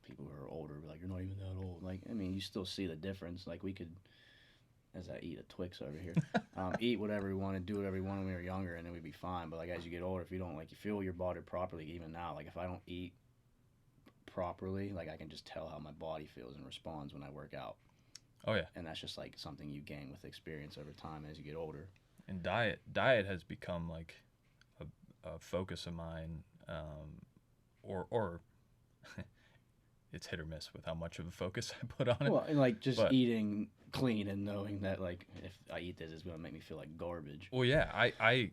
people who are older, like, you're not even that old. Like, I mean, you still see the difference. Like, we could, as I eat a Twix over here, eat whatever we want to, do whatever we want when we were younger, and then we'd be fine. But like, as you get older, if you don't, like, you feel your body properly, even now, like, if I don't eat properly, like, I can just tell how my body feels and responds when I work out.
Oh yeah.
And that's just like something you gain with experience over time as you get older.
And diet has become like a focus of mine, or it's hit or miss with how much of a focus I put on it.
Well, and like just eating clean and knowing that, like, if I eat this, it's going to make me feel like garbage.
Well, yeah, I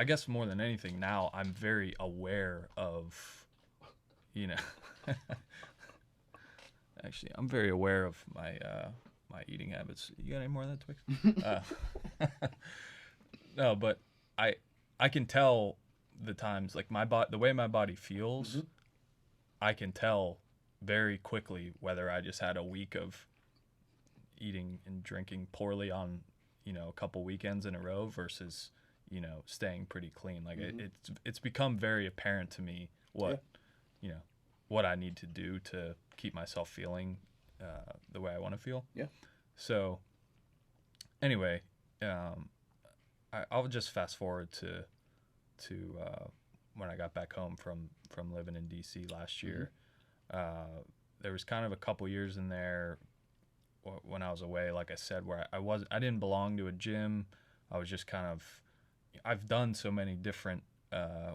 guess more than anything now, I'm very aware of, you know, actually, I'm very aware of my my eating habits. You got any more of that, Twix? No, but I can tell the times, like, the way my body feels, I can tell very quickly whether I just had a week of eating and drinking poorly on, you know, a couple weekends in a row versus, you know, staying pretty clean. Like, it's become very apparent to me what, you know, what I need to do to keep myself feeling the way I want to feel. Yeah. So anyway, I'll just fast forward to when I got back home from living in DC last year. There was kind of a couple years in there when I was away, like I said, where I didn't belong to a gym. I was just kind of, I've done so many different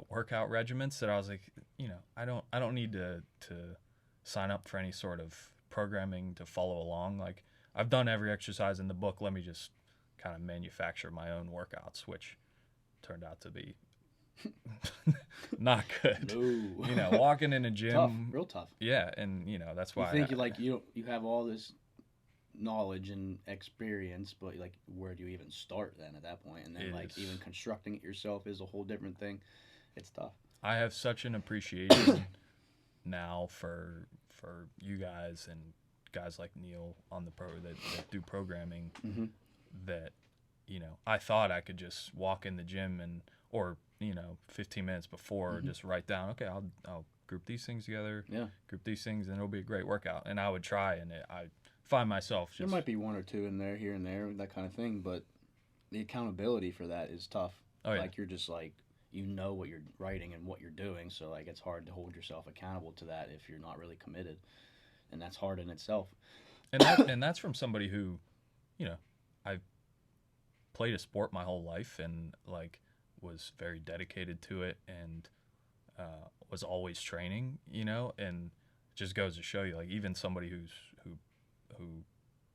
workout regimens that I was like, you know, I don't need to sign up for any sort of programming to follow along. Like, I've done every exercise in the book. Let me just kind of manufacture my own workouts, which turned out to be not good.
No.
You know, walking in a gym,
Tough, real tough.
yeah, and you know that's
You
why
think you have all this knowledge and experience, but like where do you even start then at that point? And then
it
like
is.
even constructing it yourself is a whole different thing. It's tough.
I have such an appreciation now for you guys and guys like Neil on the that do programming
Hmm.
that you know I thought I could just walk in the gym and or you know 15 minutes before
Hmm.
just write down okay I'll group these things together,
Yeah.
group these things and it'll be a great workout and I would try and I find myself
There
just
might be one or two in there, here and there, that kind of thing, but the accountability for that is tough.
oh yeah
Like you're just like you know what you're writing and what you're doing, so like it's hard to hold yourself accountable to that if you're not really committed, and that's hard in itself.
and that's from somebody who you know I've played a sport my whole life and like was very dedicated to it and was always training, you know, and it just goes to show you, like even somebody who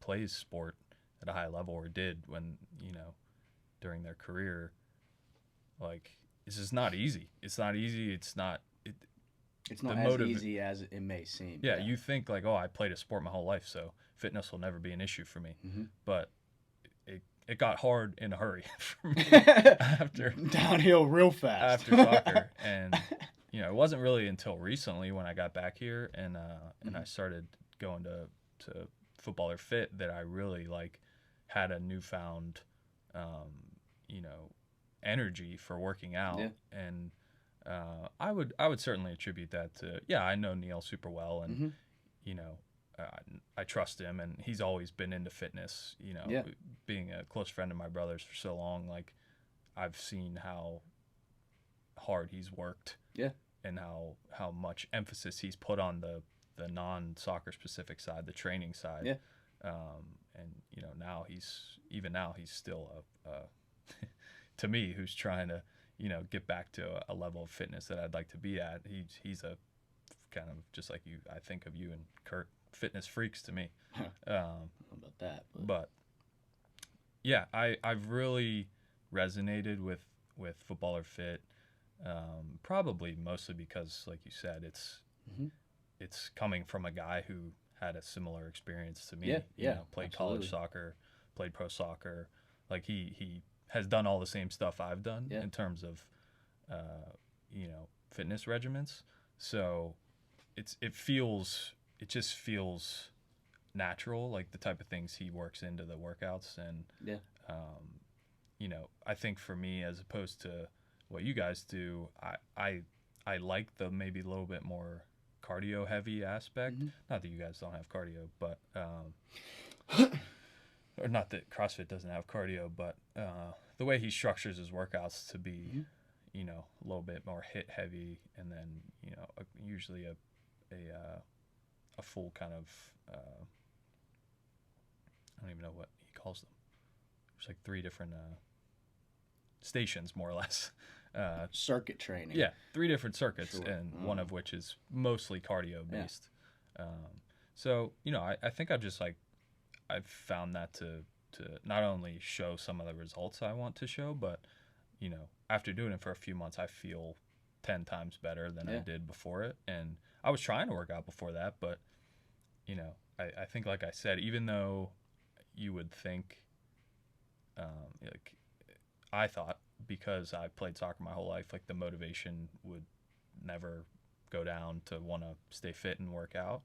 plays sport at a high level or did when you know during their career, like this is not easy. It's not easy. It's not.
It's
The
not as easy as it may seem.
Yeah, you think like, oh, I played a sport my whole life, so fitness will never be an issue for me.
Hmm.
But it got hard in a hurry for me after
Downhill real fast
after soccer, and you know, it wasn't really until recently when I got back here and I started going to Footballer Fit that I really like had a newfound, you know, energy for working out,
Yeah.
and I would certainly attribute that to I know Neil super well, and
Hmm.
you know. I trust him, and he's always been into fitness. You know,
Yeah.
being a close friend of my brother's for so long, like I've seen how hard he's worked,
Yeah.
and how much emphasis he's put on the non soccer specific side, the training side.
Yeah.
And you know now he's still a to me who's trying to you know get back to a level of fitness that I'd like to be at. He's a kind of just like you. I think of you and Kurt, fitness freaks to me.
I don't know about that,
But yeah, I've really resonated with Footballer Fit, probably mostly because, like you said,
Mhm.
it's coming from a guy who had a similar experience to me.
Yeah,
you
yeah,
know, played
absolutely.
college soccer, played pro soccer. Like he has done all the same stuff I've done
Yeah.
in terms of, you know, fitness regimens. So it just feels natural, like the type of things he works into the workouts and
Yeah.
um, you know, I think for me as opposed to what you guys do, I like the maybe a little bit more cardio heavy aspect.
Mhm.
Not that you guys don't have cardio, but or not that CrossFit doesn't have cardio, but the way he structures his workouts to be,
Mhm.
you know, a little bit more hit heavy, and then you know, usually a full kind of I don't even know what he calls them. There's like three different stations, more or less.
Circuit training.
Yeah, three different circuits,
Sure.
and one of which is mostly cardio based. So you know, I think I've found that to not only show some of the results I want to show, but you know, after doing it for a few months, I feel 10 times better than I
Yeah.
did before it. And I was trying to work out before that, but you know, I think like I said, even though you would think, like I thought because I played soccer my whole life, like the motivation would never go down to want to stay fit and work out.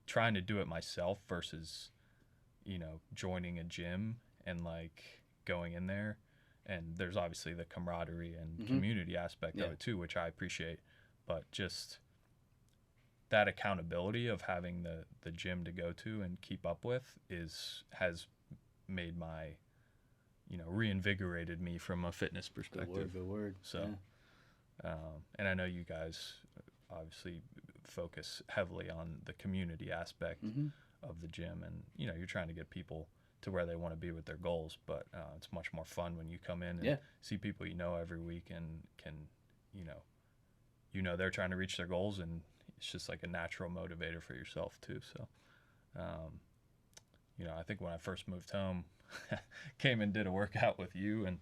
Trying to do it myself versus, you know, joining a gym and like going in there. And there's obviously the camaraderie and
Mhm.
community aspect
Yeah.
of it too, which I appreciate. But just that accountability of having the gym to go to and keep up with has made my reinvigorated me from a fitness
Good
perspective.
word. Good word.
So, and I know you guys obviously focus heavily on the community aspect
Yeah. Hmm.
of the gym, and you know you're trying to get people to where they want to be with their goals. But it's much more fun when you come in and
Yeah.
see people you know every week and can, you know they're trying to reach their goals, and it's just like a natural motivator for yourself too. So, um, I think when I first moved home, came and did a workout with you, and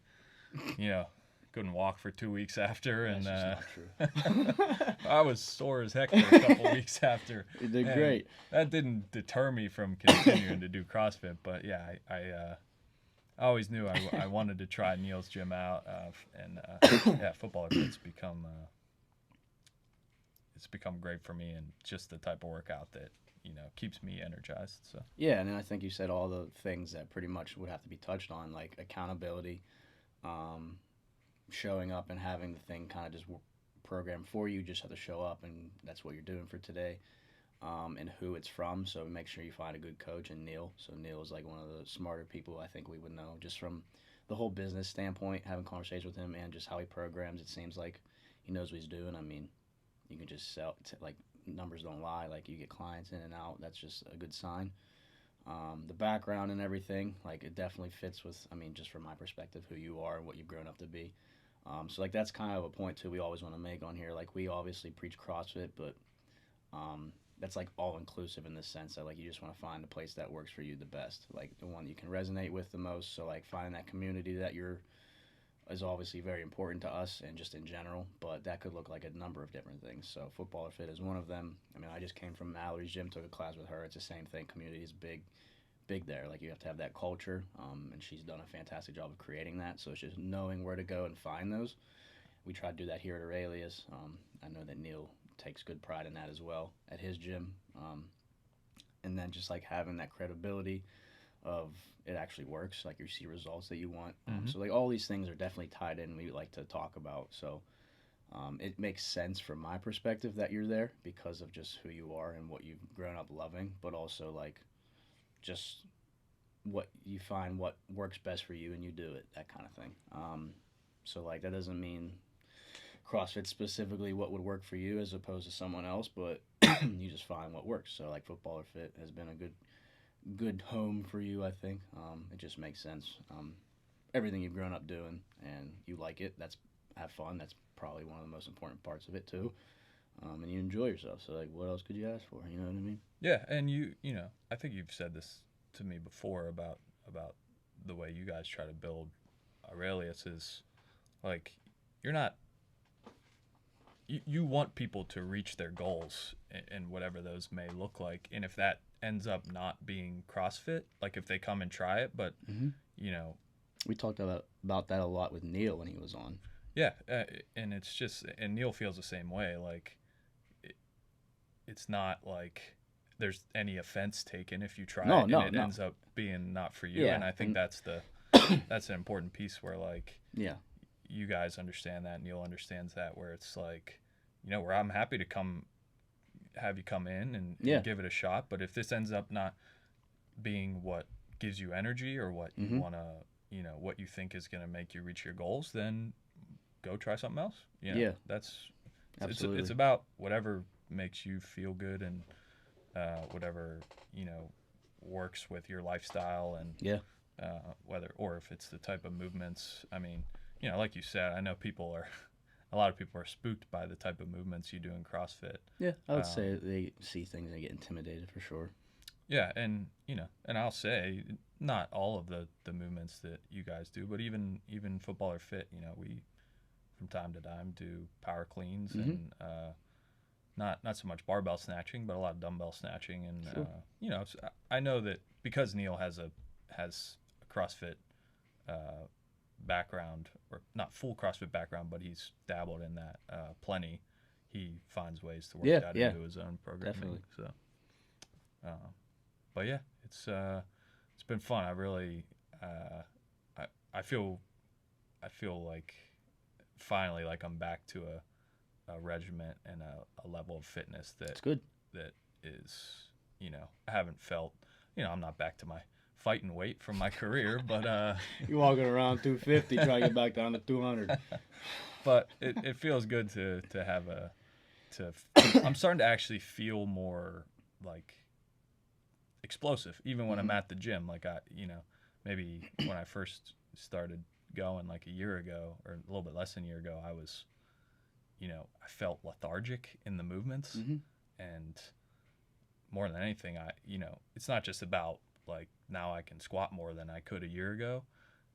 you know, couldn't walk for 2 weeks after, and
That's just not true.
I was sore as heck for a couple weeks after.
You did
And
great.
that didn't deter me from continuing to do CrossFit, but yeah, I always knew I wanted to try Neil's gym out, and yeah, football fit's become it's become great for me, and just the type of workout that keeps me energized. So
Yeah, and I think you said all the things that pretty much would have to be touched on, like accountability, um, showing up and having the thing kind of just programmed for you. You just have to show up, and that's what you're doing for today. And who it's from. So make sure you find a good coach. And Neil. So Neil is like one of the smarter people I think we would know, just from the whole business standpoint. Having conversations with him and just how he programs, it seems like he knows what he's doing. I mean, you can just sell like numbers don't lie. Like you get clients in and out. That's just a good sign. The background and everything, like it definitely fits with. I mean, just from my perspective, who you are and what you've grown up to be. So like that's kind of a point too we always want to make on here. Like we obviously preach CrossFit, but that's like all inclusive in the sense that like you just want to find the place that works for you the best, like the one you can resonate with the most. So like finding that community that you're is obviously very important to us and just in general, but that could look like a number of different things. So footballer fit is one of them. I mean, I just came from Mallory's gym, took a class with her. It's the same thing. Community is big there. Like you have to have that culture, and she's done a fantastic job of creating that. So it's just knowing where to go and find those. We try to do that here at Aurelius. I know that Neil takes good pride in that as well at his gym. And then just like having that credibility of it actually works, like you see results that you want. So like all these things are definitely tied in. We like to talk about. So it makes sense from my perspective that you're there because of just who you are and what you've grown up loving, but also like just what you find what works best for you and you do it, that kind of thing. So like that doesn't mean CrossFit specifically what would work for you as opposed to someone else, but you just find what works. So like football or fit has been a good home for you, I think. It just makes sense. Everything you've grown up doing and you like it, that's have fun. That's probably one of the most important parts of it too. And you enjoy yourself. So like, what else could you ask for? You know what I mean?
yeah, and I think you've said this to me before about the way you guys try to build Aurelius is like you're not you want people to reach their goals and whatever those may look like, and if that ends up not being CrossFit, like if they come and try it, but you know
we talked about that a lot with Neil when he was on.
Yeah, and it's just, and Neil feels the same way. Like it's not like there's any offense taken if you try it and it ends up being not for you.
Yeah,
and I think that's that's an important piece where like you guys understand that, Neil understands that, where it's like, where I'm happy to have you come in and give it a shot, but if this ends up not being what gives you energy or what you want to, what you think is going to make you reach your goals, then go try something else. That's
absolutely.
It's about whatever makes you feel good and whatever works with your lifestyle and whether, or if it's the type of movements. I mean, like you said, I know a lot of people are spooked by the type of movements you do in CrossFit.
Yeah, I would say they see things and get intimidated for sure.
Yeah, and and I'll say not all of the movements that you guys do, but even football or fit, we from time to time do power cleans and not so much barbell snatching, but a lot of dumbbell snatching, and
sure.
I know that because Neil has a CrossFit background, or not full CrossFit background, but he's dabbled in that plenty. He finds ways to work that into his own programming.
Definitely.
So, but yeah, it's been fun. I really I feel like finally like I'm back to a regiment and a level of fitness
that's good.
That is, I haven't felt, I'm not back to my fighting weight from my career, but
you're walking around 250 trying to get back down to 200.
But it feels good to have I'm starting to actually feel more like explosive even when I'm at the gym. Like maybe when I first started going like a year ago or a little bit less than a year ago, I was I felt lethargic in the movements, and more than anything, it's not just about like now I can squat more than I could a year ago.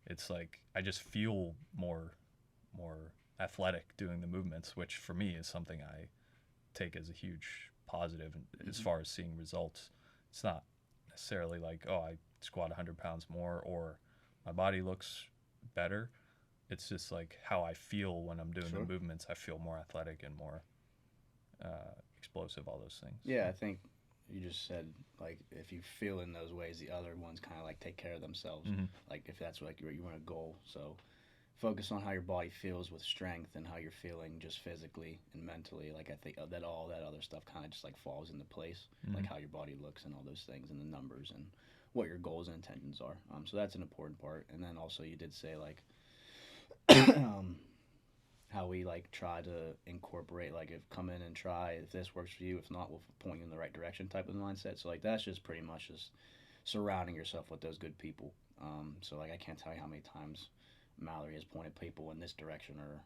It's like I just feel more more athletic doing the movements, which for me is something I take as a huge positive as far as seeing results. It's not necessarily like, oh, I squat 100 pounds more or my body looks better. It's just like how I feel when I'm doing the movements. I feel more athletic and more explosive, all those things.
Yeah, I think you just said, like, if you feel in those ways, the other ones kind of like take care of themselves.
Mm-hmm.
Like if that's like you want a goal, so focus on how your body feels with strength and how you're feeling just physically and mentally. Like I think that all that other stuff kind of just like falls into place, like how your body looks and all those things and the numbers and what your goals and intentions are. So that's an important part. And then also you did say like how we like try to incorporate, like, if come in and try, if this works for you, if not, we'll point you in the right direction type of mindset. So like that's just pretty much just surrounding yourself with those good people. So like I can't tell you how many times Mallory has pointed people in this direction, or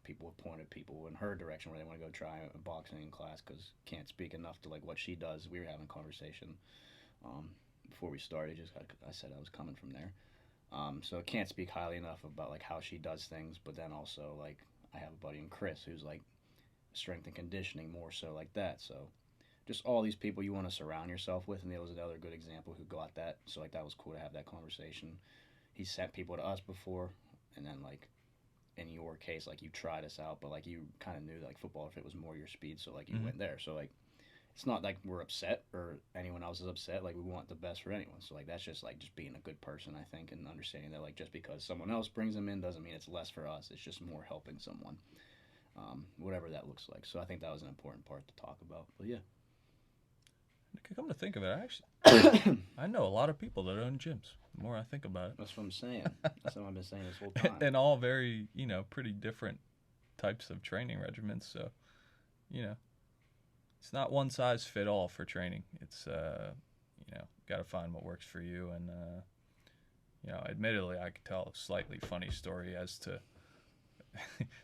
people have pointed people in her direction where they want to go try a boxing class because can't speak enough to like what she does. We were having a conversation before we started. Just I said I was coming from there. So I can't speak highly enough about like how she does things, but then also like I have a buddy in Chris who's like strength and conditioning more so like that. So just all these people you want to surround yourself with, and there was another good example who got that. So like that was cool to have that conversation. He sent people to us before, and then like in your case, like you tried us out, but like you kind of knew like football if it was more your speed, so like you went there. So like it's not like we're upset or anyone else is upset. Like we want the best for anyone. So like that's just like just being a good person, I think, and understanding that like just because someone else brings them in doesn't mean it's less for us. It's just more helping someone, whatever that looks like. So I think that was an important part to talk about. But yeah.
Come to think of it, actually, I know a lot of people that own gyms. The more I think about it,
that's what I'm saying. That's what I've been saying this whole time.
And all very, pretty different types of training regimens. So, it's not one size fit all for training. It's got to find what works for you. And admittedly, I could tell a slightly funny story as to.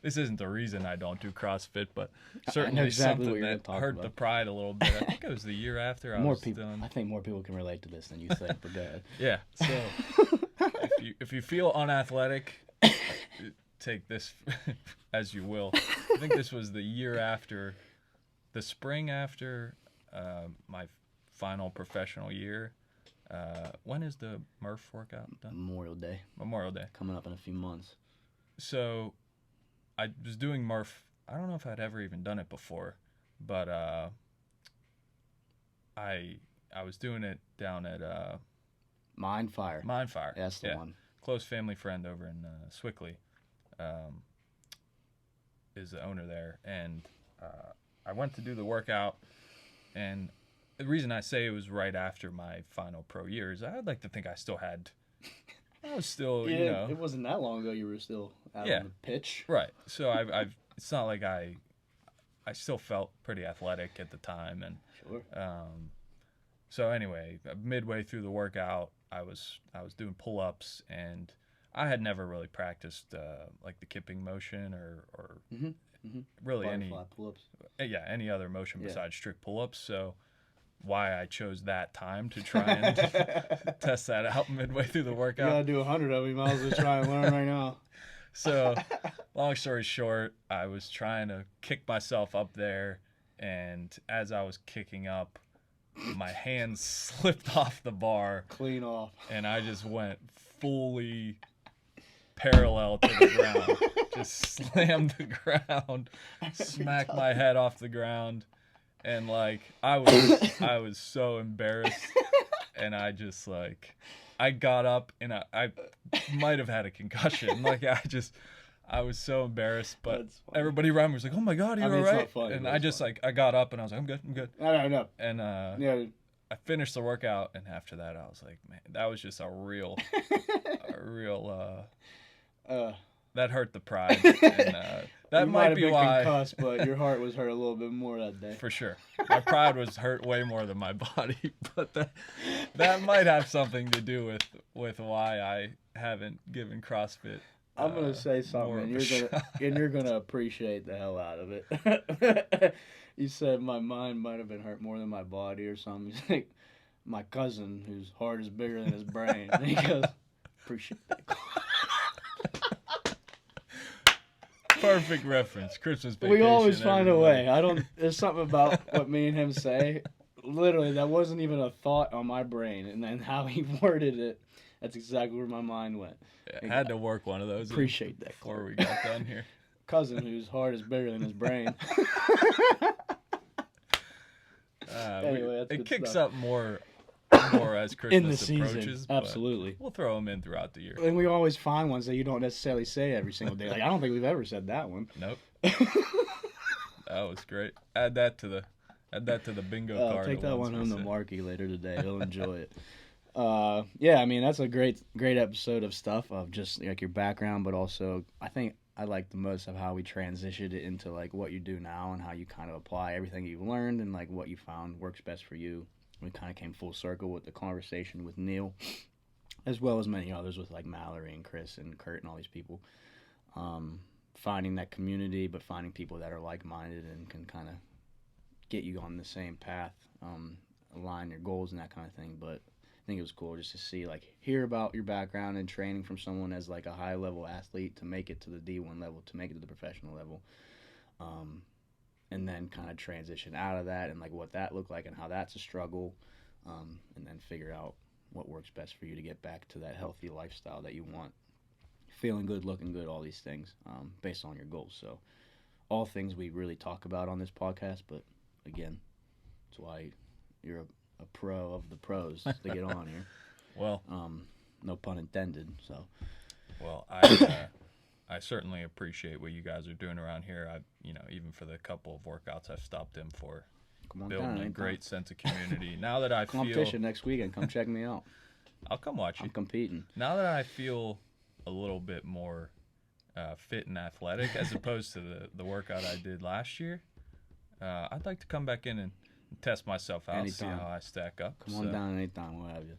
This isn't the reason I don't do CrossFit, but certainly
exactly
something that hurt the pride a little bit. I think it was the year after I was done.
I think more people can relate to this than you think, but go ahead.
Yeah. So if you feel unathletic, take this as you will. I think this was the year after, the spring after my final professional year. When is the Murph workout done?
Memorial Day. Coming up in a few months.
So I was doing Murph. I don't know if I'd ever even done it before, but I was doing it down at
Mindfire. That's the one.
Close family friend over in Swickley is the owner there, and I went to do the workout. And the reason I say it was right after my final pro year is I'd like to think I was still,
it wasn't that long ago. You were still out on the pitch,
right? So I've it's not like I still felt pretty athletic at the time, and
sure.
So anyway, midway through the workout, I was doing pull-ups, and I had never really practiced like the kipping motion or really
butterfly pull-ups.
Any other motion besides strict pull-ups. So why I chose that time to try and test that out midway through the workout.
You gotta do 100 of them. You might as well try and learn right now.
So, long story short, I was trying to kick myself up there, and as I was kicking up, my hands slipped off the bar.
Clean off.
And I just went fully parallel to the ground. Just slammed the ground, smacked my head off the ground. And like I was so embarrassed, and I just like I got up and I might have had a concussion. Like I was so embarrassed, but everybody around me was like, "Oh my God, you're all right!" And I just like I got up and I was like, "I'm good."
I know.
And I finished the workout, and after that, I was like, "Man, that was just a real that hurt the pride." And, that might be why.
Concussed, but your heart was hurt a little bit more that day.
For sure, my pride was hurt way more than my body, but that might have something to do with why I haven't given CrossFit.
I'm gonna say something, and you're gonna appreciate the hell out of it. You said my mind might have been hurt more than my body or something. He's like, my cousin, whose heart is bigger than his brain. And he goes, appreciate that.
Perfect reference. Christmas vacation.
We always find
everybody.
a way. There's something about what me and him say. Literally, that wasn't even a thought on my brain. And then how he worded it, that's exactly where my mind went.
Yeah, had to work one of those.
Appreciate that.
Before we got done here.
Cousin whose heart is bigger than his brain. Anyway,
it kicks
stuff.
up more as Christmas
in the
approaches.
Season. Absolutely.
We'll throw them in throughout the year.
And we always find ones that you don't necessarily say every single day. Like, I don't think we've ever said that one.
Nope. That was great. Add that to the bingo card.
Take that one home to Marky later today. He'll enjoy it. Yeah, I mean, that's a great episode of stuff of just like your background, but also I think I like the most of how we transitioned it into like what you do now and how you kind of apply everything you've learned and like what you found works best for you. We kind of came full circle with the conversation with Neil, as well as many others with like Mallory and Chris and Kurt and all these people. Finding that community, but finding people that are like-minded and can kind of get you on the same path, align your goals and that kind of thing. But I think it was cool just to see, like, hear about your background and training from someone as like a high-level athlete to make it to the D1 level, to make it to the professional level, and then kind of transition out of that and like what that looked like and how that's a struggle, and then figure out what works best for you to get back to that healthy lifestyle that you want, feeling good, looking good, all these things, based on your goals. So all things we really talk about on this podcast, but again, that's why you're a pro of the pros to get on here.
Well,
no pun intended. So,
well, I certainly appreciate what you guys are doing around here. Even for the couple of workouts I've stopped in for, building a great sense of community. Now that I feel
competition next weekend, come check me out.
I'll come watch you.
I'm competing.
Now that I feel a little bit more fit and athletic as opposed to the workout I did last year, I'd like to come back in and test myself out,
anytime.
See how I stack up.
Come on down anytime, we'll have you.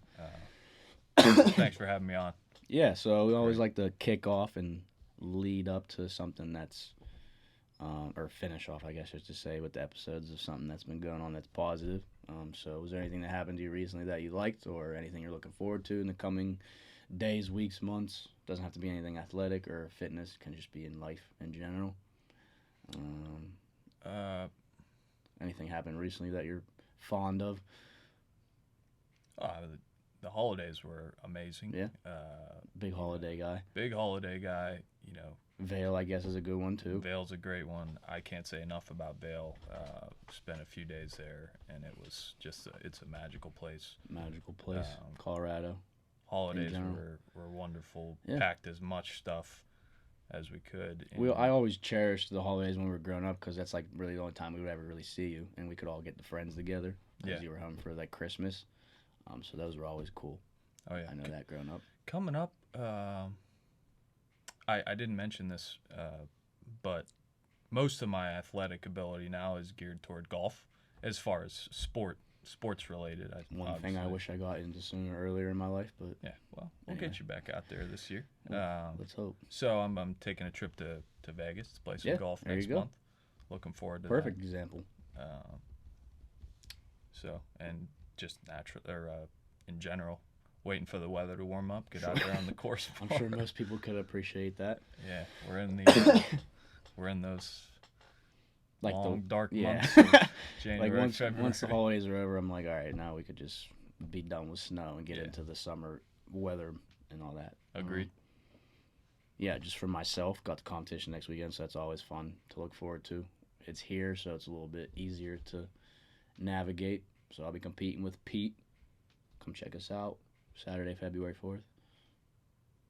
Thanks for having me on.
Yeah, so we always like to kick off and lead up to something that's, or finish off, I guess, just to say, with the episodes of something that's been going on that's positive. So was there anything that happened to you recently that you liked, or anything you're looking forward to in the coming days, weeks, months? Doesn't have to be anything athletic or fitness. It can just be in life in general. Anything happened recently that you're fond of?
The holidays were amazing.
Yeah. Big holiday guy.
Big holiday guy.
Vale, I guess, is a good one too.
Vale's a great one. I can't say enough about Vale. Spent a few days there, and it was just it's a magical place.
Magical place. Colorado.
Holidays were wonderful.
Yeah.
Packed as much stuff as we could.
I always cherished the holidays when we were growing up because that's like really the only time we would ever really see you, and we could all get the friends together because you were home for like Christmas. So those were always cool.
Oh yeah,
I know that growing up.
Coming up, I didn't mention this, but most of my athletic ability now is geared toward golf, as far as sports related.
One thing I wish I got into sooner or earlier in my life, but
yeah, well, we'll get you back out there this year.
Let's hope.
So I'm taking a trip to Vegas to play some golf next month. Looking forward to
Perfect example.
So, and just in general, waiting for the weather to warm up, get out there on the course.
I'm sure most people could appreciate that.
Yeah, we're in those
like
long, dark months. January,
like
February.
Once the holidays are over, I'm like, all right, now we could just be done with snow and get into the summer weather and all that.
Agreed.
Yeah, just for myself, got the competition next weekend, so that's always fun to look forward to. It's here, so it's a little bit easier to navigate. So I'll be competing with Pete. Come check us out. Saturday, February 4th.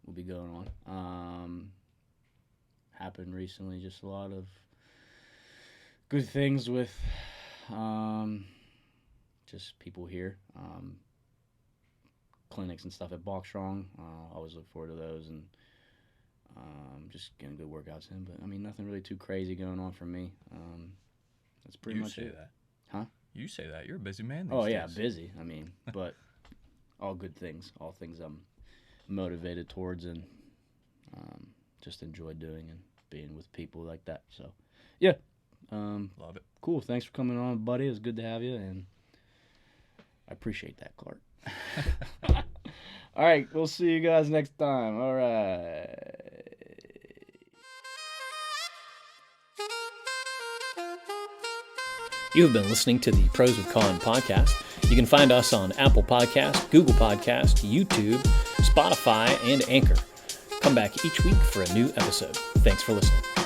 We'll be going on. Happened recently, just a lot of good things with just people here. Clinics and stuff at Bachstrong. Always look forward to those, and just getting good workouts in. But I mean, nothing really too crazy going on for me. That's pretty much it.
You say that.
Huh?
You say that. You're a busy man
these
days.
Busy. I mean, but all good things. All things I'm motivated towards and just enjoy doing and being with people like that. So, yeah.
Love it.
Cool. Thanks for coming on, buddy. It was good to have you, and I appreciate that, Clark. All right. We'll see you guys next time. All right.
You have been listening to the Pros with Con podcast. You can find us on Apple Podcast, Google Podcast, YouTube, Spotify, and Anchor. Come back each week for a new episode. Thanks for listening.